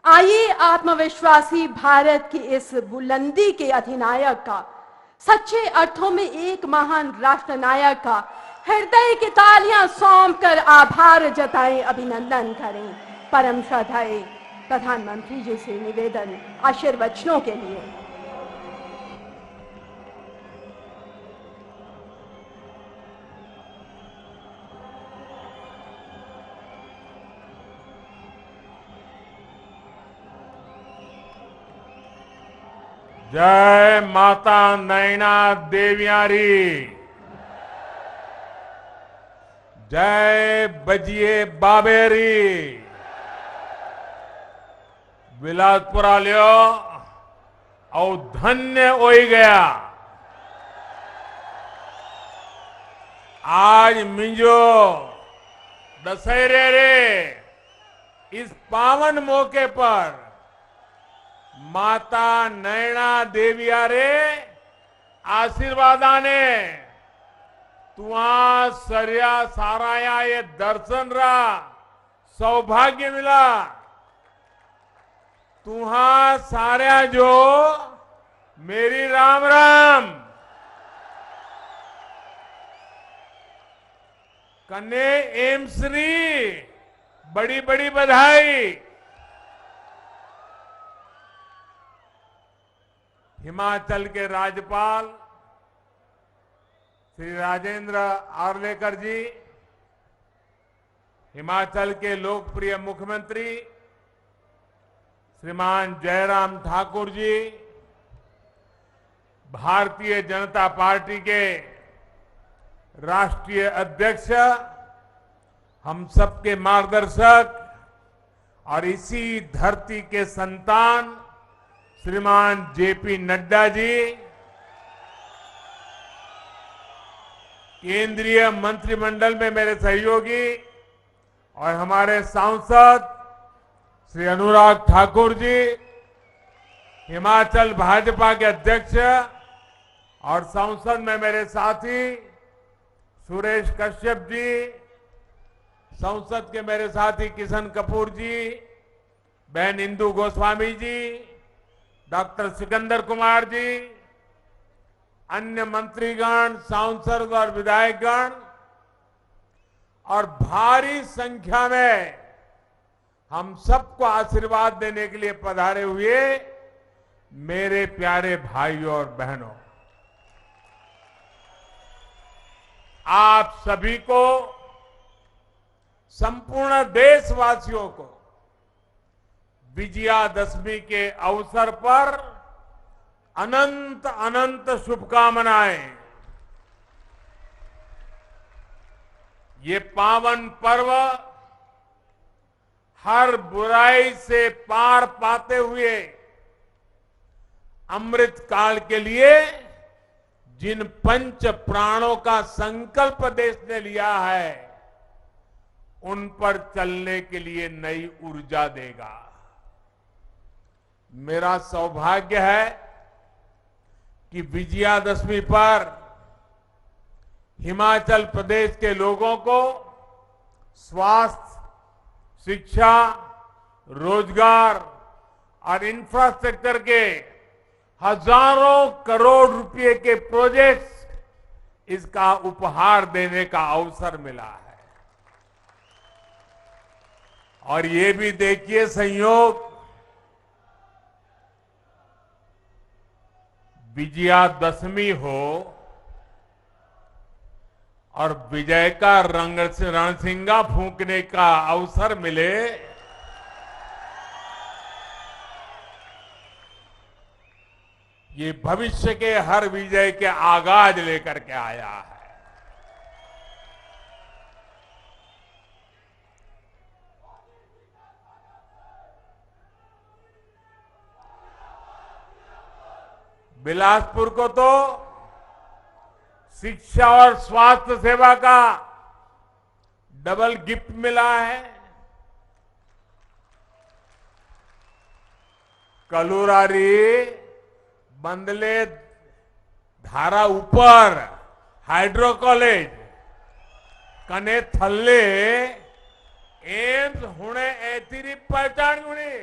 आइए आत्मविश्वासी भारत की इस बुलंदी के अधिनायक का, सच्चे अर्थों में एक महान राष्ट्रनायक का हृदय की तालियां सौंप कर आभार जताएं, अभिनंदन करें। परम श्रद्धाएं प्रधानमंत्री जी से निवेदन आशीर्वचनों के लिए। जय माता नैना देवियारी, जय बजिए बाबेरी, बिलासपुरा लियो और धन्य हो गया। आज मिंजो दशहरे रे इस पावन मौके पर माता नैना देवियारे आशीर्वादाने तुआ सर्या साराया ये दर्शन रा सौभाग्य मिला। तुहा सारा जो मेरी राम राम कन्ने एमश्री बड़ी बड़ी बधाई। हिमाचल के राज्यपाल श्री राजेंद्र आर्लेकर जी, हिमाचल के लोकप्रिय मुख्यमंत्री श्रीमान जयराम ठाकुर जी, भारतीय जनता पार्टी के राष्ट्रीय अध्यक्ष, हम सबके मार्गदर्शक और इसी धरती के संतान श्रीमान जेपी नड्डा जी, केंद्रीय मंत्रिमंडल में मेरे सहयोगी और हमारे सांसद श्री अनुराग ठाकुर जी, हिमाचल भाजपा के अध्यक्ष और संसद में मेरे साथी सुरेश कश्यप जी, संसद के मेरे साथी किशन कपूर जी, बहन इंदु गोस्वामी जी, डॉक्टर सिकंदर कुमार जी, अन्य मंत्रीगण, सांसद और विधायकगण और भारी संख्या में हम सबको आशीर्वाद देने के लिए पधारे हुए मेरे प्यारे भाइयों और बहनों, आप सभी को, संपूर्ण देशवासियों को विजयादशमी के अवसर पर अनंत अनंत शुभकामनाएं। ये पावन पर्व हर बुराई से पार पाते हुए अमृत काल के लिए जिन पंच प्राणों का संकल्प देश ने लिया है, उन पर चलने के लिए नई ऊर्जा देगा। मेरा सौभाग्य है कि विजयादशमी पर हिमाचल प्रदेश के लोगों को स्वास्थ्य, शिक्षा, रोजगार और इंफ्रास्ट्रक्चर के हजारों करोड़ रुपए के प्रोजेक्ट्स इसका उपहार देने का अवसर मिला है। और ये भी देखिए संयोग, विजयादशमी हो और विजय का रणसिंगा फूंकने का अवसर मिले, ये भविष्य के हर विजय के आगाज लेकर के आया है। बिलासपुर को तो शिक्षा और स्वास्थ्य सेवा का डबल गिफ्ट मिला है। कलुरारी, बंदले, धारा ऊपर हाइड्रो कॉलेज, कने थल्ले एम्स हुणे एतिरी पहचान गुणी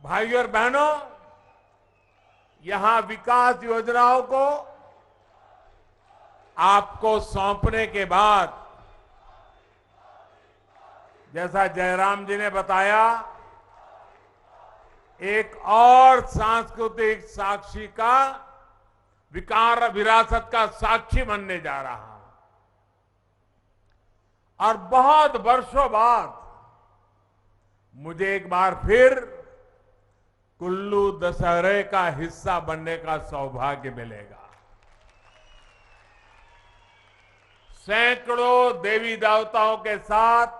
भाइयों और बहनों, यहां विकास योजनाओं को आपको सौंपने के बाद, जैसा जयराम जी ने बताया, एक और सांस्कृतिक साक्षी का विरासत का साक्षी बनने जा रहा हूं। और बहुत वर्षों बाद मुझे एक बार फिर कुल्लू दशहरे का हिस्सा बनने का सौभाग्य मिलेगा। सैकड़ों देवी देवताओं के साथ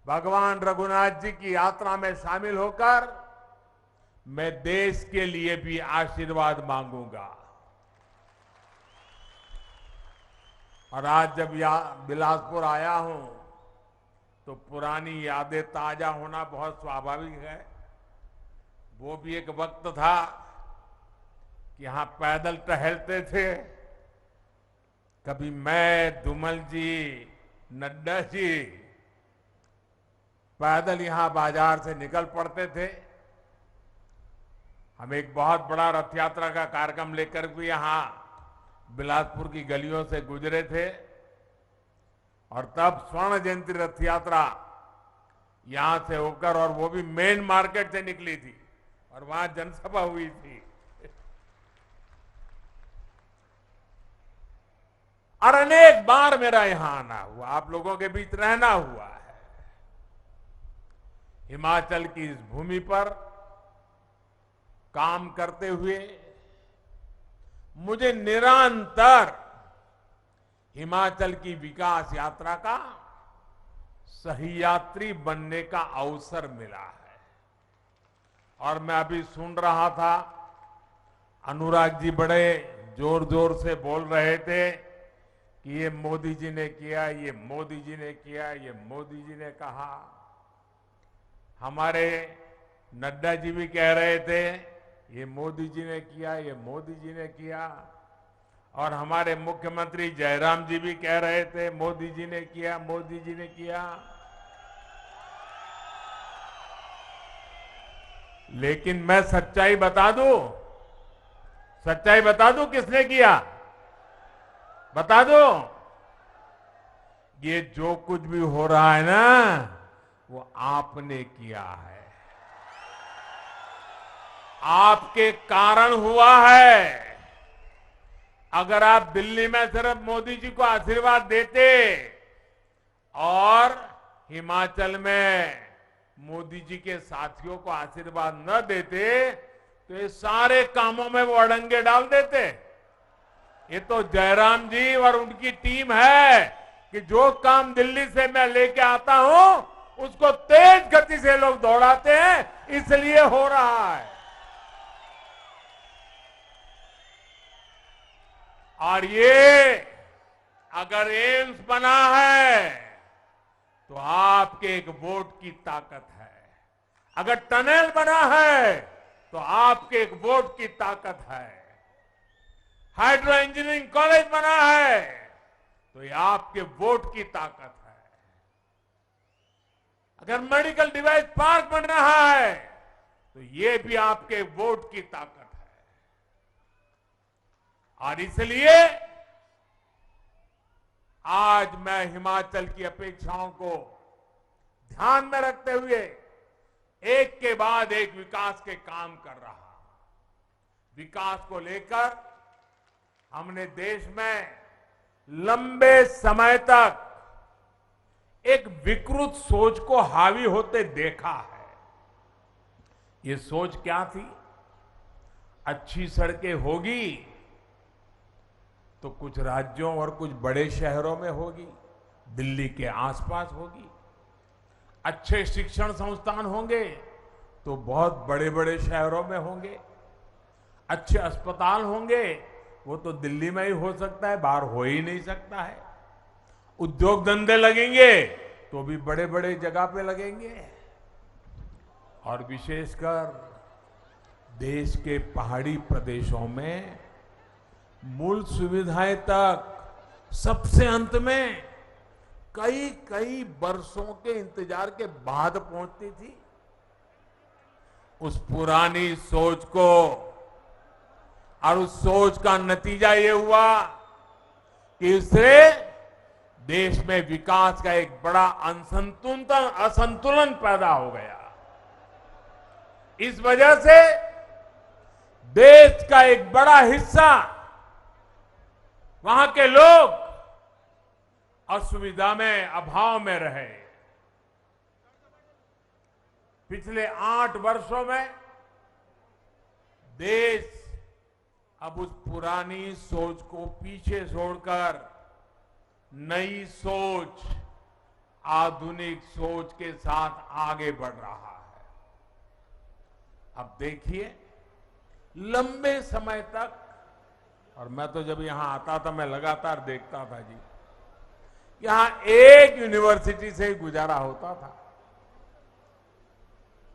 भगवान रघुनाथ जी की यात्रा में शामिल होकर मैं देश के लिए भी आशीर्वाद मांगूंगा। और आज जब बिलासपुर आया हूं तो पुरानी यादें ताजा होना बहुत स्वाभाविक है। वो भी एक वक्त था कि यहां पैदल टहलते थे। कभी मैं, धूमल जी, नड्डा जी पैदल यहां बाजार से निकल पड़ते थे। हम एक बहुत बड़ा रथ यात्रा का कार्यक्रम लेकर भी यहां बिलासपुर की गलियों से गुजरे थे। और तब स्वर्ण जयंती रथ यात्रा यहां से होकर, और वो भी मेन मार्केट से निकली थी और वहां जनसभा हुई थी। और अनेक बार मेरा यहां आना हुआ, आप लोगों के बीच रहना हुआ है। हिमाचल की इस भूमि पर काम करते हुए मुझे निरंतर हिमाचल की विकास यात्रा का सही यात्री बनने का अवसर मिला है। और मैं अभी सुन रहा था, अनुराग जी बड़े जोर जोर से बोल रहे थे कि ये मोदी जी ने किया, ये मोदी जी ने किया, ये मोदी जी ने कहा। हमारे नड्डा जी भी कह रहे थे ये मोदी जी ने किया, ये मोदी जी ने किया। और हमारे मुख्यमंत्री जयराम जी भी कह रहे थे मोदी जी ने किया, मोदी जी ने किया। लेकिन मैं सच्चाई बता दूं किसने किया? बता दो। ये जो कुछ भी हो रहा है ना, वो आपने किया है, आपके कारण हुआ है। अगर आप दिल्ली में सिर्फ मोदी जी को आशीर्वाद देते और हिमाचल में मोदी जी के साथियों को आशीर्वाद न देते तो ये सारे कामों में वो अड़ंगे डाल देते। ये तो जयराम जी और उनकी टीम है कि जो काम दिल्ली से मैं लेके आता हूं उसको तेज गति से लोग दौड़ाते हैं, इसलिए हो रहा है। और ये अगर एम्स बना है तो आपके एक वोट की ताकत है। अगर टनल बना है तो आपके एक वोट की ताकत है। हाइड्रो इंजीनियरिंग कॉलेज बना है तो ये आपके वोट की ताकत है। अगर मेडिकल डिवाइस पार्क बन रहा है तो ये भी आपके वोट की ताकत है। और इसलिए आज मैं हिमाचल की अपेक्षाओं को ध्यान में रखते हुए एक के बाद एक विकास के काम कर रहा हूं। विकास को लेकर हमने देश में लंबे समय तक एक विकृत सोच को हावी होते देखा है। ये सोच क्या थी? अच्छी सड़कें होगी तो कुछ राज्यों और कुछ बड़े शहरों में होगी, दिल्ली के आसपास होगी। अच्छे शिक्षण संस्थान होंगे तो बहुत बड़े बड़े शहरों में होंगे। अच्छे अस्पताल होंगे, वो तो दिल्ली में ही हो सकता है, बाहर हो ही नहीं सकता है। उद्योग धंधे लगेंगे तो भी बड़े बड़े जगह पे लगेंगे। और विशेषकर देश के पहाड़ी प्रदेशों में मूल सुविधाएं तक सबसे अंत में कई वर्षों के इंतजार के बाद पहुंचती थी। उस पुरानी सोच को, और उस सोच का नतीजा ये हुआ कि इससे देश में विकास का एक बड़ा असंतुलन पैदा हो गया। इस वजह से देश का एक बड़ा हिस्सा, वहां के लोग असुविधा में, अभाव में रहे। पिछले 8 वर्षों में देश अब उस पुरानी सोच को पीछे छोड़कर नई सोच, आधुनिक सोच के साथ आगे बढ़ रहा है। अब देखिए, लंबे समय तक, और मैं तो जब यहां आता था मैं लगातार देखता था जी, यहां एक यूनिवर्सिटी से ही गुजारा होता था,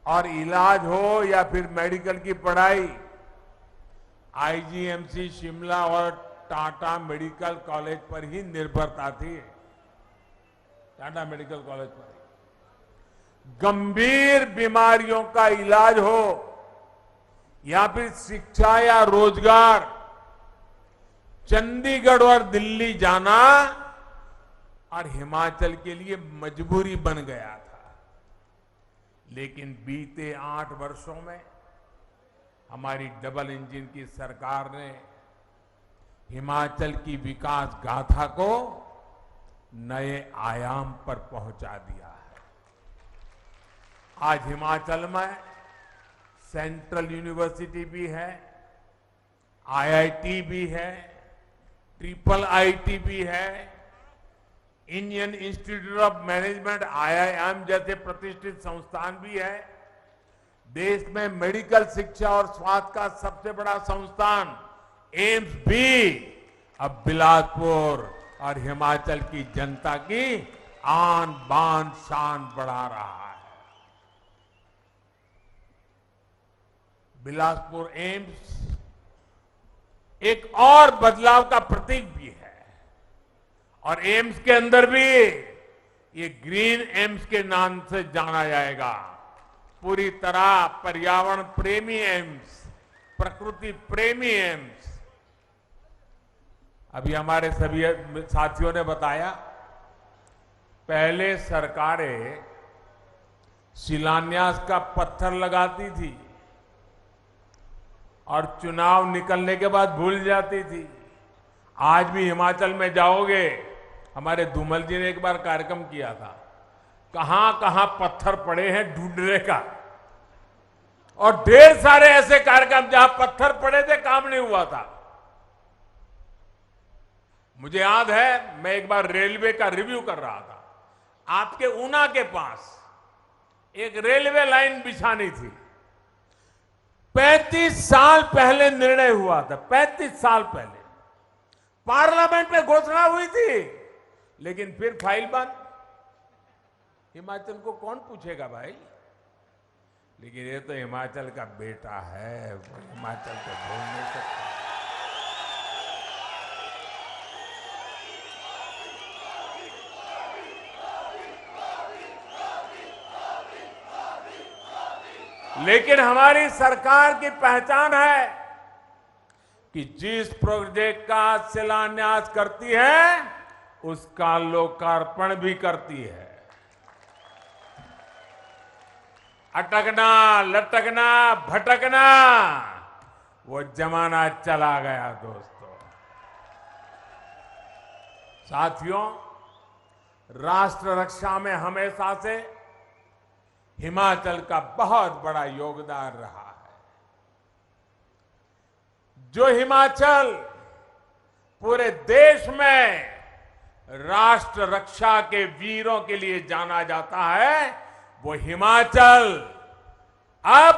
और इलाज हो या फिर मेडिकल की पढ़ाई आईजीएमसी शिमला और टाटा मेडिकल कॉलेज पर ही निर्भरता थी। टाटा मेडिकल कॉलेज पर गंभीर बीमारियों का इलाज हो या फिर शिक्षा या रोजगार, चंडीगढ़ और दिल्ली जाना और हिमाचल के लिए मजबूरी बन गया था। लेकिन बीते 8 वर्षों में हमारी डबल इंजन की सरकार ने हिमाचल की विकास गाथा को नए आयाम पर पहुंचा दिया है। आज हिमाचल में सेंट्रल यूनिवर्सिटी भी है, आईआईटी भी है, ट्रिपल आईटी भी है, Indian institute of management IIM जैसे प्रतिष्ठित संस्थान भी है। देश में मेडिकल शिक्षा और स्वास्थ्य का सबसे बड़ा संस्थान एम्स भी अब बिलासपुर और हिमाचल की जनता की आन बान शान बढ़ा रहा है। बिलासपुर एम्स एक और बदलाव का प्रतीक भी है, और एम्स के अंदर भी ये ग्रीन एम्स के नाम से जाना जाएगा। पूरी तरह पर्यावरण प्रेमी एम्स, प्रकृति प्रेमी एम्स। अभी हमारे सभी साथियों ने बताया, पहले सरकारें शिलान्यास का पत्थर लगाती थी और चुनाव निकलने के बाद भूल जाती थी। आज भी हिमाचल में जाओगे, हमारे धूमल जी ने एक बार कार्यक्रम किया था, कहां कहां पत्थर पड़े हैं ढूंढने का, और ढेर सारे ऐसे कार्यक्रम जहां पत्थर पड़े थे, काम नहीं हुआ था। मुझे याद है, मैं एक बार रेलवे का रिव्यू कर रहा था। आपके ऊना के पास एक रेलवे लाइन बिछानी थी। 35 साल पहले निर्णय हुआ था, 35 साल पहले पार्लियामेंट में घोषणा हुई थी, लेकिन फिर फाइल बंद। हिमाचल को कौन पूछेगा भाई? लेकिन ये तो हिमाचल का बेटा है, वो हिमाचल को भूल नहीं सकता। लेकिन हमारी सरकार की पहचान है कि जिस प्रोजेक्ट का शिलान्यास करती है उसका लोकार्पण भी करती है। अटकना, लटकना, भटकना, वो जमाना चला गया दोस्तों। साथियों, राष्ट्र रक्षा में हमेशा से हिमाचल का बहुत बड़ा योगदान रहा है। जो हिमाचल पूरे देश में राष्ट्र रक्षा के वीरों के लिए जाना जाता है, वो हिमाचल अब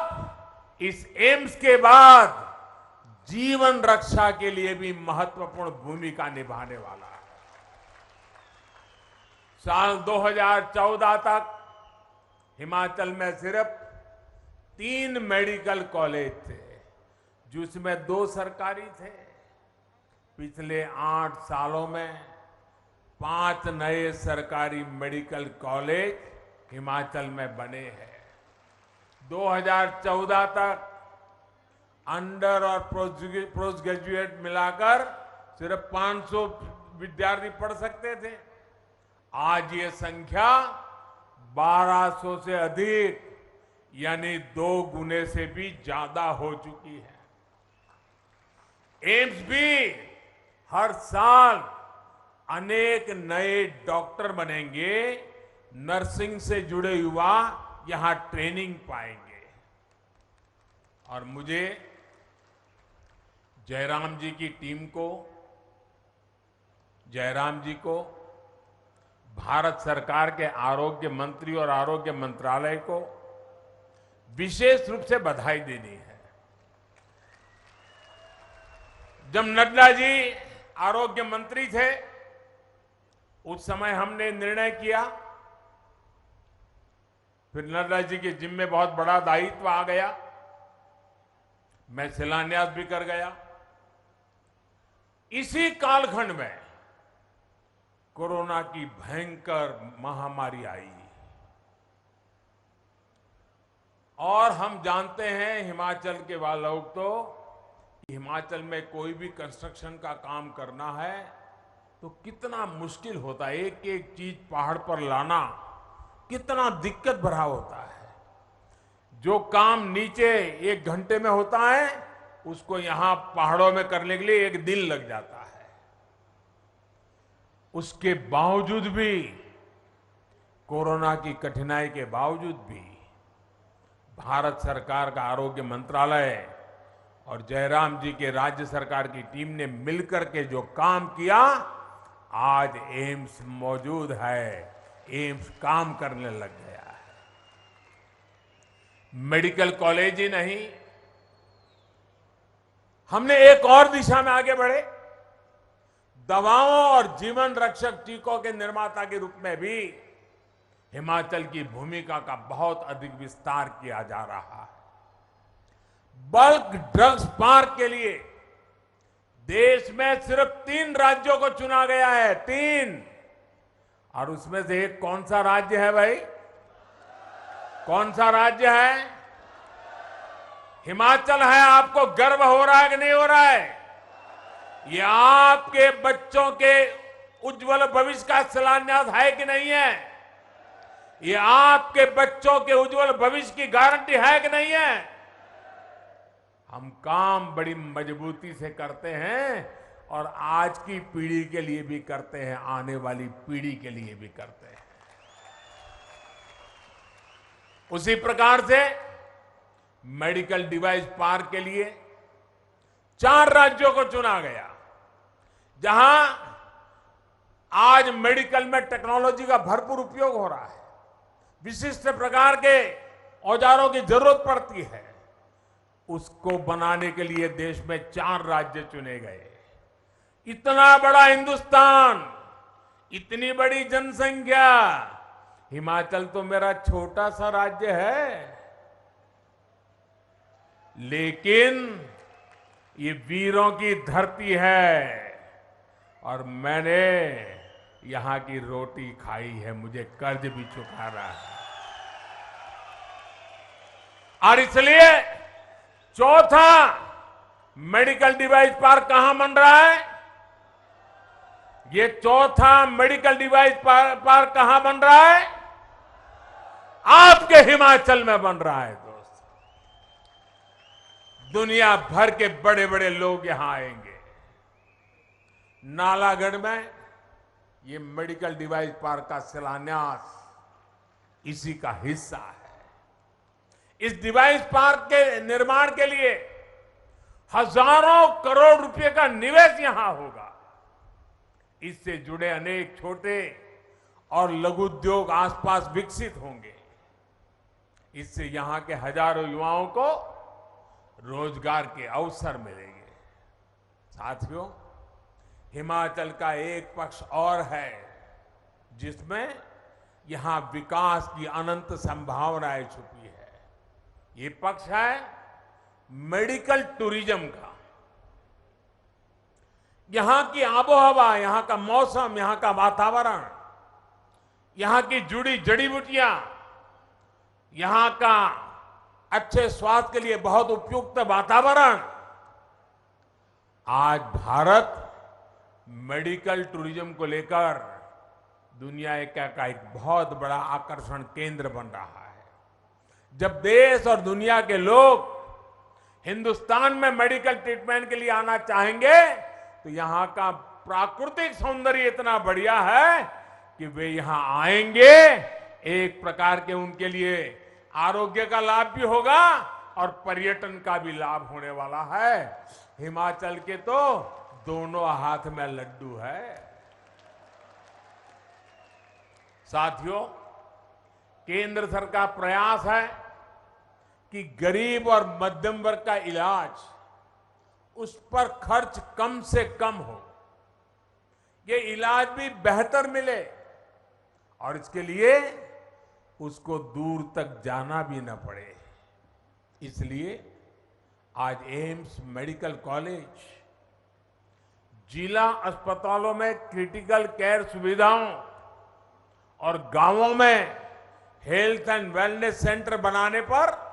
इस एम्स के बाद जीवन रक्षा के लिए भी महत्वपूर्ण भूमिका निभाने वाला है। साल 2014 तक हिमाचल में सिर्फ 3 मेडिकल कॉलेज थे, जिसमें 2 सरकारी थे। पिछले 8 सालों में 5 नए सरकारी मेडिकल कॉलेज हिमाचल में बने हैं। 2014 तक अंडर और पोस्ट ग्रेजुएट मिलाकर सिर्फ 500 विद्यार्थी पढ़ सकते थे। आज ये संख्या 1200 से अधिक यानी 2 गुने से भी ज्यादा हो चुकी है। एम्स भी हर साल अनेक नए डॉक्टर बनेंगे, नर्सिंग से जुड़े युवा यहां ट्रेनिंग पाएंगे। और मुझे जयराम जी की टीम को, जयराम जी को, भारत सरकार के आरोग्य मंत्री और आरोग्य मंत्रालय को विशेष रूप से बधाई देनी है। जब नड्डा जी आरोग्य मंत्री थे उस समय हमने निर्णय किया, फिर नड्डा जी के जिम्मे बहुत बड़ा दायित्व आ गया, मैं शिलान्यास भी कर गया। इसी कालखंड में कोरोना की भयंकर महामारी आई और हम जानते हैं हिमाचल के वाले लोग तो, हिमाचल में कोई भी कंस्ट्रक्शन का काम करना है तो कितना मुश्किल होता है। एक एक चीज पहाड़ पर लाना कितना दिक्कत भरा होता है। जो काम नीचे 1 घंटे में होता है उसको यहां पहाड़ों में करने के लिए 1 दिन लग जाता है। उसके बावजूद भी, कोरोना की कठिनाई के बावजूद भी भारत सरकार का आरोग्य मंत्रालय और जयराम जी के राज्य सरकार की टीम ने मिलकर के जो काम किया, आज एम्स मौजूद है, एम्स काम करने लग गया है। मेडिकल कॉलेज ही नहीं, हमने एक और दिशा में आगे बढ़े, दवाओं और जीवन रक्षक टीकों के निर्माता के रूप में भी हिमाचल की भूमिका का बहुत अधिक विस्तार किया जा रहा है। बल्क ड्रग्स पार्क के लिए देश में सिर्फ 3 राज्यों को चुना गया है, 3, और उसमें से एक कौन सा राज्य है भाई? कौन सा राज्य है? हिमाचल है। आपको गर्व हो रहा है कि नहीं हो रहा है? ये आपके बच्चों के उज्जवल भविष्य का शिलान्यास है कि नहीं है? ये आपके बच्चों के उज्जवल भविष्य की गारंटी है कि नहीं है? हम काम बड़ी मजबूती से करते हैं और आज की पीढ़ी के लिए भी करते हैं, आने वाली पीढ़ी के लिए भी करते हैं। उसी प्रकार से मेडिकल डिवाइस पार्क के लिए 4 राज्यों को चुना गया, जहां आज मेडिकल में टेक्नोलॉजी का भरपूर उपयोग हो रहा है, विशिष्ट प्रकार के औजारों की जरूरत पड़ती है। उसको बनाने के लिए देश में 4 राज्य चुने गए। इतना बड़ा हिंदुस्तान, इतनी बड़ी जनसंख्या, हिमाचल तो मेरा छोटा सा राज्य है, लेकिन ये वीरों की धरती है और मैंने यहां की रोटी खाई है, मुझे कर्ज भी चुकाना है। और इसलिए चौथा मेडिकल डिवाइस पार्क कहां बन रहा है? ये चौथा मेडिकल डिवाइस पार्क कहां बन रहा है? आपके हिमाचल में बन रहा है दोस्त। दुनिया भर के बड़े बड़े लोग यहां आएंगे। नालागढ़ में ये मेडिकल डिवाइस पार्क का शिलान्यास इसी का हिस्सा है। इस डिवाइस पार्क के निर्माण के लिए हजारों करोड़ रुपए का निवेश यहां होगा। इससे जुड़े अनेक छोटे और लघु उद्योग आसपास विकसित होंगे। इससे यहां के हजारों युवाओं को रोजगार के अवसर मिलेंगे। साथियों, हिमाचल का एक पक्ष और है जिसमें यहां विकास की अनंत संभावनाएं छुपी है। ये पक्ष है मेडिकल टूरिज्म का। यहां की आबोहवा, यहां का मौसम, यहां का वातावरण, यहां की जुड़ी जड़ी बूटियां, यहां का अच्छे स्वास्थ्य के लिए बहुत उपयुक्त वातावरण, आज भारत मेडिकल टूरिज्म को लेकर दुनिया का एक बहुत बड़ा आकर्षण केंद्र बन रहा है। जब देश और दुनिया के लोग हिंदुस्तान में मेडिकल ट्रीटमेंट के लिए आना चाहेंगे तो यहां का प्राकृतिक सौंदर्य इतना बढ़िया है कि वे यहां आएंगे। एक प्रकार के उनके लिए आरोग्य का लाभ भी होगा और पर्यटन का भी लाभ होने वाला है। हिमाचल के तो दोनों हाथ में लड्डू है। साथियों, केंद्र सरकार प्रयास है कि गरीब और मध्यम वर्ग का इलाज, उस पर खर्च कम से कम हो, ये इलाज भी बेहतर मिले और इसके लिए उसको दूर तक जाना भी न पड़े। इसलिए आज एम्स मेडिकल कॉलेज जिला अस्पतालों में क्रिटिकल केयर सुविधाओं और गांवों में हेल्थ एंड वेलनेस सेंटर बनाने पर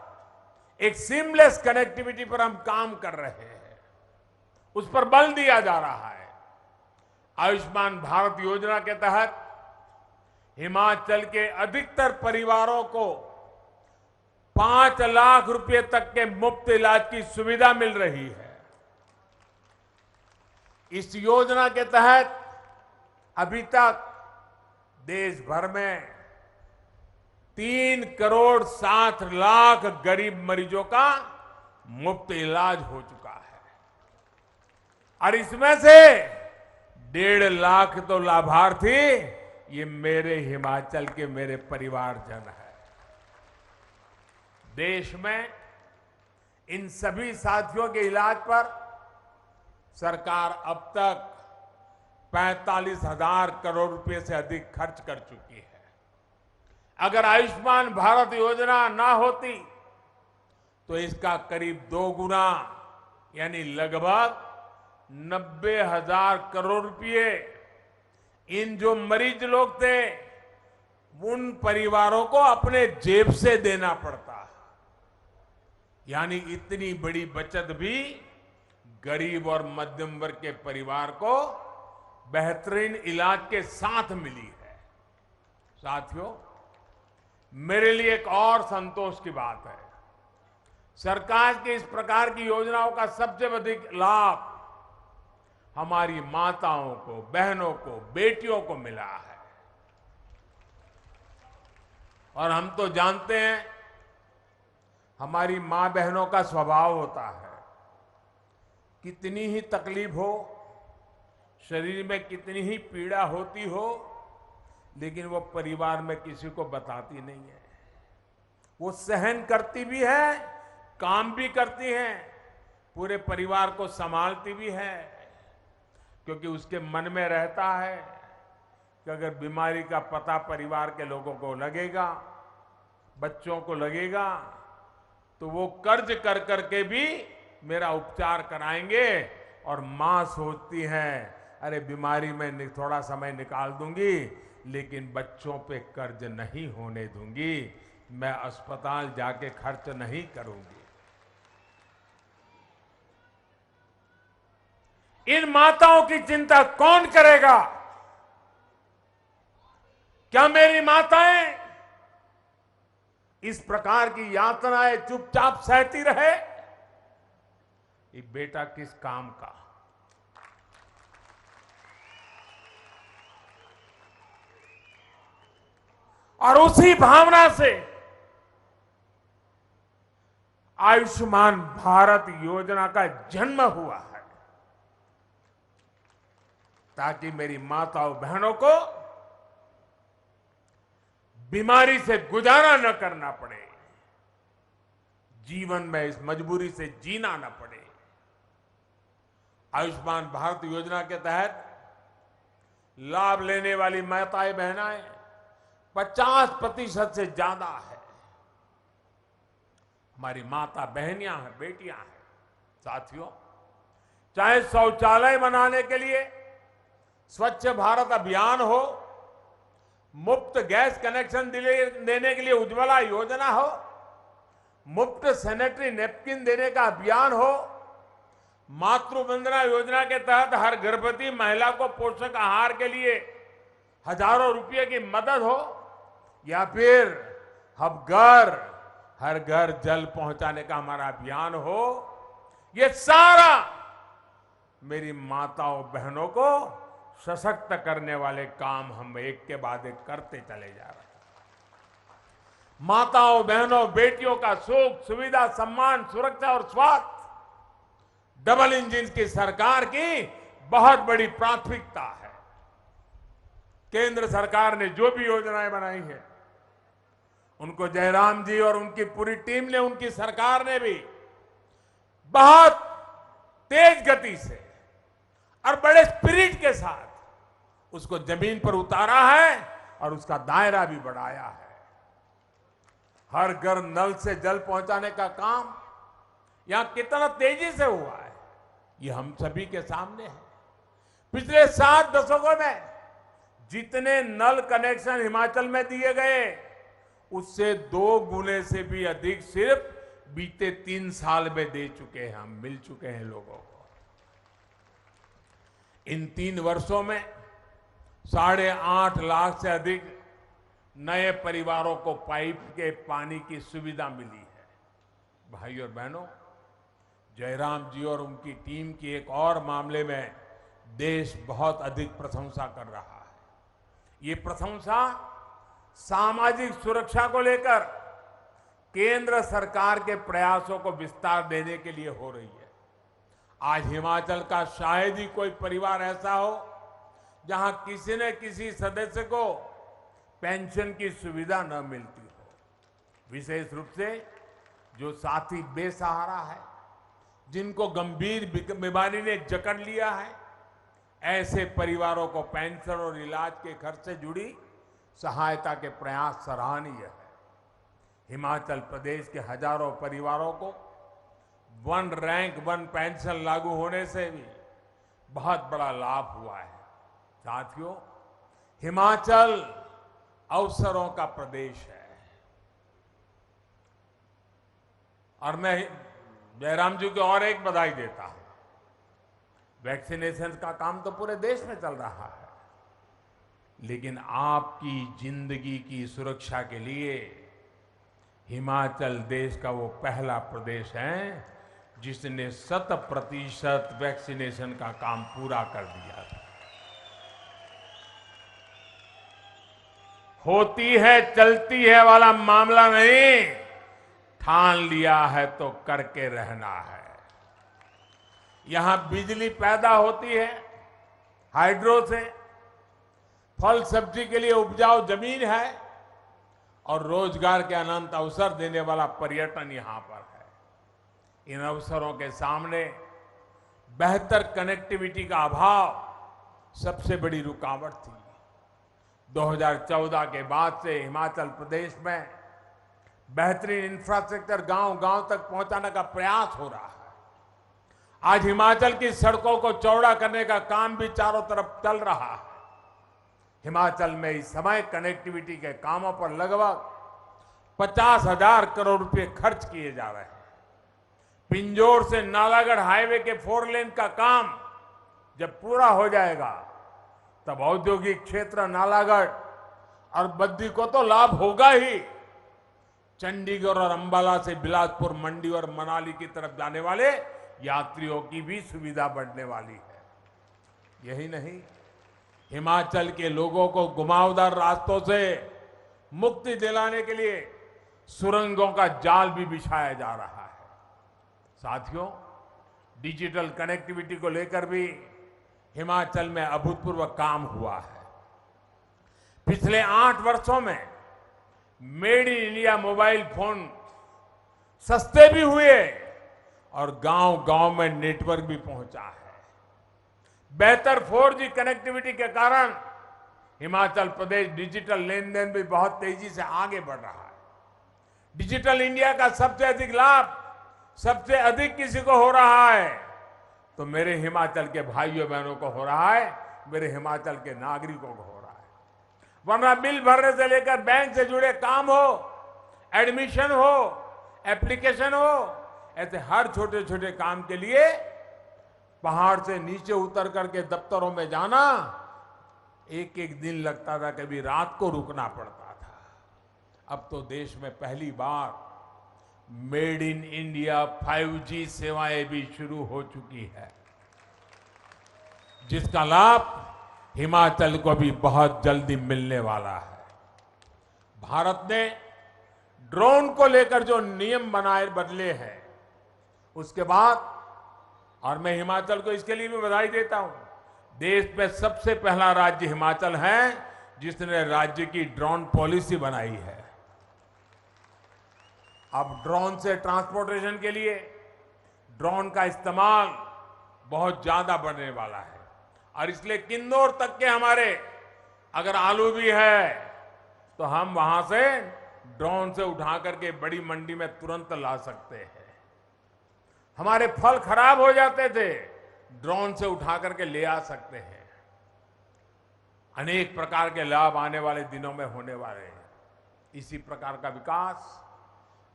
एक सीमलेस कनेक्टिविटी पर हम काम कर रहे हैं, उस पर बल दिया जा रहा है। आयुष्मान भारत योजना के तहत हिमाचल के अधिकतर परिवारों को 5 लाख रुपए तक के मुफ्त इलाज की सुविधा मिल रही है। इस योजना के तहत अभी तक देश भर में 3 करोड़ 7 लाख गरीब मरीजों का मुफ्त इलाज हो चुका है और इसमें से 1.5 लाख तो लाभार्थी ये मेरे हिमाचल के मेरे परिवारजन है। देश में इन सभी साथियों के इलाज पर सरकार अब तक 45,000 करोड़ रुपए से अधिक खर्च कर चुकी है। अगर आयुष्मान भारत योजना ना होती तो इसका करीब 2 गुना यानी लगभग 90,000 करोड़ रुपए इन जो मरीज लोग थे उन परिवारों को अपने जेब से देना पड़ता। यानी इतनी बड़ी बचत भी गरीब और मध्यम वर्ग के परिवार को बेहतरीन इलाज के साथ मिली है। साथियों, मेरे लिए एक और संतोष की बात है, सरकार की इस प्रकार की योजनाओं का सबसे अधिक लाभ हमारी माताओं को, बहनों को, बेटियों को मिला है। और हम तो जानते हैं हमारी मां बहनों का स्वभाव होता है, कितनी ही तकलीफ हो, शरीर में कितनी ही पीड़ा होती हो, लेकिन वो परिवार में किसी को बताती नहीं है। वो सहन करती भी है, काम भी करती हैं, पूरे परिवार को संभालती भी है, क्योंकि उसके मन में रहता है कि अगर बीमारी का पता परिवार के लोगों को लगेगा, बच्चों को लगेगा, तो वो कर्ज कर करके भी मेरा उपचार कराएंगे। और मां सोचती है अरे बीमारी में थोड़ा समय निकाल दूंगी, लेकिन बच्चों पे कर्ज नहीं होने दूंगी, मैं अस्पताल जाके खर्च नहीं करूंगी। इन माताओं की चिंता कौन करेगा? क्या मेरी माताएं इस प्रकार की यातनाएं चुपचाप सहती रहे? ये बेटा किस काम का? और उसी भावना से आयुष्मान भारत योजना का जन्म हुआ है, ताकि मेरी माताओं बहनों को बीमारी से गुजारा न करना पड़े, जीवन में इस मजबूरी से जीना न पड़े। आयुष्मान भारत योजना के तहत लाभ लेने वाली माताएं बहनाएं 50% से ज्यादा है हमारी माता बहनियां हैं, बेटियां हैं। साथियों, चाहे शौचालय बनाने के लिए स्वच्छ भारत अभियान हो, मुफ्त गैस कनेक्शन देने के लिए उज्ज्वला योजना हो, मुफ्त सैनिटरी नैपकिन देने का अभियान हो, मातृ वंदना योजना के तहत हर गर्भवती महिला को पोषक आहार के लिए हजारों रुपए की मदद हो, या फिर हर घर जल पहुंचाने का हमारा अभियान हो, ये सारा मेरी माताओं बहनों को सशक्त करने वाले काम हम एक के बाद एक करते चले जा रहे हैं। माताओं बहनों बेटियों का सुख सुविधा सम्मान सुरक्षा और स्वास्थ्य डबल इंजन की सरकार की बहुत बड़ी प्राथमिकता है। केंद्र सरकार ने जो भी योजनाएं बनाई है, उनको जयराम जी और उनकी पूरी टीम ने, उनकी सरकार ने भी बहुत तेज गति से और बड़े स्पिरिट के साथ उसको जमीन पर उतारा है और उसका दायरा भी बढ़ाया है। हर घर नल से जल पहुंचाने का काम यहां कितना तेजी से हुआ है, ये हम सभी के सामने है। पिछले 7 दशकों में जितने नल कनेक्शन हिमाचल में दिए गए, उससे 2 गुने से भी अधिक सिर्फ बीते 3 साल में दे चुके हैं, हम मिल चुके हैं लोगों को। इन 3 वर्षों में 8.5 लाख से अधिक नए परिवारों को पाइप के पानी की सुविधा मिली है। भाई और बहनों, जयराम जी और उनकी टीम की एक और मामले में देश बहुत अधिक प्रशंसा कर रहा है। ये प्रशंसा सामाजिक सुरक्षा को लेकर केंद्र सरकार के प्रयासों को विस्तार देने के लिए हो रही है। आज हिमाचल का शायद ही कोई परिवार ऐसा हो जहां किसी न किसी सदस्य को पेंशन की सुविधा न मिलती हो। विशेष रूप से जो साथी बेसहारा है, जिनको गंभीर बीमारी ने जकड़ लिया है, ऐसे परिवारों को पेंशन और इलाज के खर्च से जुड़ी सहायता के प्रयास सराहनीय है। हिमाचल प्रदेश के हजारों परिवारों को 1 रैंक 1 पेंशन लागू होने से भी बहुत बड़ा लाभ हुआ है। साथियों, हिमाचल अवसरों का प्रदेश है और मैं जयराम जी को और एक बधाई देता हूं। वैक्सीनेशन का काम तो पूरे देश में चल रहा है, लेकिन आपकी जिंदगी की सुरक्षा के लिए हिमाचल देश का वो पहला प्रदेश है जिसने 100% वैक्सीनेशन का काम पूरा कर दिया था। होती है चलती है वाला मामला नहीं, ठान लिया है तो करके रहना है। यहां बिजली पैदा होती है हाइड्रो से, फल सब्जी के लिए उपजाऊ जमीन है और रोजगार के अनंत अवसर देने वाला पर्यटन यहां पर है। इन अवसरों के सामने बेहतर कनेक्टिविटी का अभाव सबसे बड़ी रुकावट थी। 2014 के बाद से हिमाचल प्रदेश में बेहतरीन इंफ्रास्ट्रक्चर गांव-गांव तक पहुंचाने का प्रयास हो रहा है। आज हिमाचल की सड़कों को चौड़ा करने का काम भी चारों तरफ चल रहा है। हिमाचल में इस समय कनेक्टिविटी के कामों पर लगभग 50,000 करोड़ रुपए खर्च किए जा रहे हैं। पिंजौर से नालागढ़ हाईवे के 4 लेन का काम जब पूरा हो जाएगा, तब औद्योगिक क्षेत्र नालागढ़ और बद्दी को तो लाभ होगा ही, चंडीगढ़ और अंबाला से बिलासपुर, मंडी और मनाली की तरफ जाने वाले यात्रियों की भी सुविधा बढ़ने वाली है। यही नहीं, हिमाचल के लोगों को घुमावदार रास्तों से मुक्ति दिलाने के लिए सुरंगों का जाल भी बिछाया जा रहा है। साथियों, डिजिटल कनेक्टिविटी को लेकर भी हिमाचल में अभूतपूर्व काम हुआ है। पिछले 8 वर्षों में made in India mobile phone सस्ते भी हुए और गांव-गांव में नेटवर्क भी पहुंचा है। बेहतर 4G कनेक्टिविटी के कारण हिमाचल प्रदेश डिजिटल लेन देन भी बहुत तेजी से आगे बढ़ रहा है। डिजिटल इंडिया का सबसे अधिक लाभ सबसे अधिक किसी को हो रहा है तो मेरे हिमाचल के भाइयों बहनों को हो रहा है, मेरे हिमाचल के नागरिकों को हो रहा है। वरना बिल भरने से लेकर बैंक से जुड़े काम हो, एडमिशन हो, एप्लीकेशन हो, ऐसे हर छोटे छोटे काम के लिए पहाड़ से नीचे उतर करके दफ्तरों में जाना, एक एक दिन लगता था, कभी रात को रुकना पड़ता था। अब तो देश में पहली बार मेड इन इंडिया 5G सेवाएं भी शुरू हो चुकी है, जिसका लाभ हिमाचल को भी बहुत जल्दी मिलने वाला है। भारत ने ड्रोन को लेकर जो नियम बनाए बदले हैं, उसके बाद, और मैं हिमाचल को इसके लिए भी बधाई देता हूं, देश में सबसे पहला राज्य हिमाचल है जिसने राज्य की ड्रोन पॉलिसी बनाई है। अब ड्रोन से ट्रांसपोर्टेशन के लिए ड्रोन का इस्तेमाल बहुत ज्यादा बढ़ने वाला है, और इसलिए किन्नौर तक के हमारे अगर आलू भी है तो हम वहां से ड्रोन से उठा करके बड़ी मंडी में तुरंत ला सकते हैं। हमारे फल खराब हो जाते थे, ड्रोन से उठा करके ले आ सकते हैं। अनेक प्रकार के लाभ आने वाले दिनों में होने वाले हैं। इसी प्रकार का विकास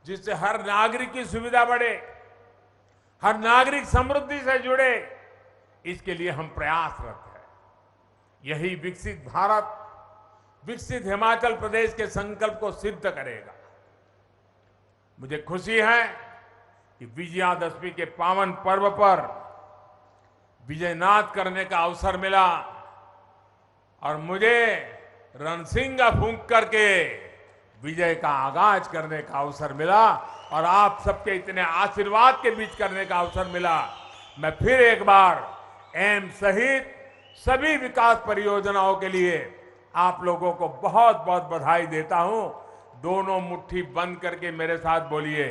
जिससे हर नागरिक की सुविधा बढ़े, हर नागरिक समृद्धि से जुड़े, इसके लिए हम प्रयासरत हैं। यही विकसित भारत, विकसित हिमाचल प्रदेश के संकल्प को सिद्ध करेगा। मुझे खुशी है कि विजयादशमी के पावन पर्व पर विजयनाद करने का अवसर मिला, और मुझे रणसिंगा फूंक करके विजय का आगाज करने का अवसर मिला, और आप सबके इतने आशीर्वाद के बीच करने का अवसर मिला। मैं फिर एक बार एम्स सहित सभी विकास परियोजनाओं के लिए आप लोगों को बहुत बहुत बधाई देता हूं। दोनों मुट्ठी बंद करके मेरे साथ बोलिए,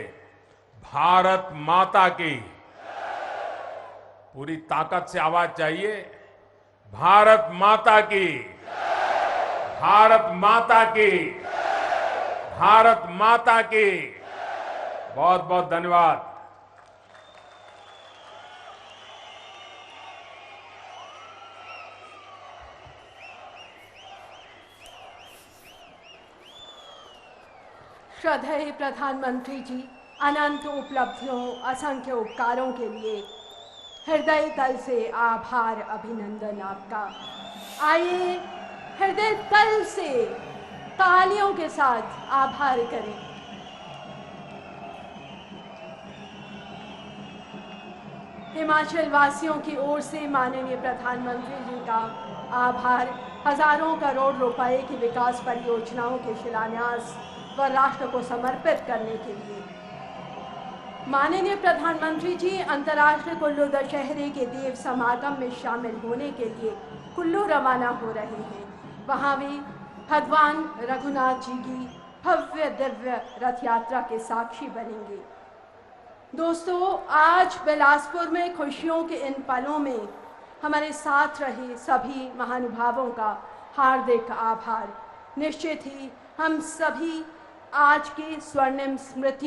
भारत माता की। पूरी ताकत से आवाज चाहिए, भारत माता की, भारत माता की, भारत माता की। बहुत बहुत धन्यवाद। श्रद्धेय प्रधानमंत्री जी, अनंत उपलब्धियों, असंख्य उपकारों के लिए हृदय तल से आभार, अभिनंदन आपका। आइए हृदय तल से तालियों के साथ आभार करें। हिमाचल वासियों की ओर से माननीय प्रधानमंत्री जी का आभार। हजारों करोड़ रुपए की विकास परियोजनाओं के शिलान्यास व राष्ट्र को समर्पित करने के लिए माननीय प्रधानमंत्री जी अंतर्राष्ट्रीय कुल्लू दशहरे के देव समागम में शामिल होने के लिए कुल्लू रवाना हो रहे हैं। वहां भी भगवान रघुनाथ जी की भव्य दिव्य रथ यात्रा के साक्षी बनेंगे। दोस्तों, आज बिलासपुर में खुशियों के इन पलों में हमारे साथ रहे सभी महानुभावों का हार्दिक आभार। निश्चित ही हम सभी आज की स्वर्णिम स्मृतियों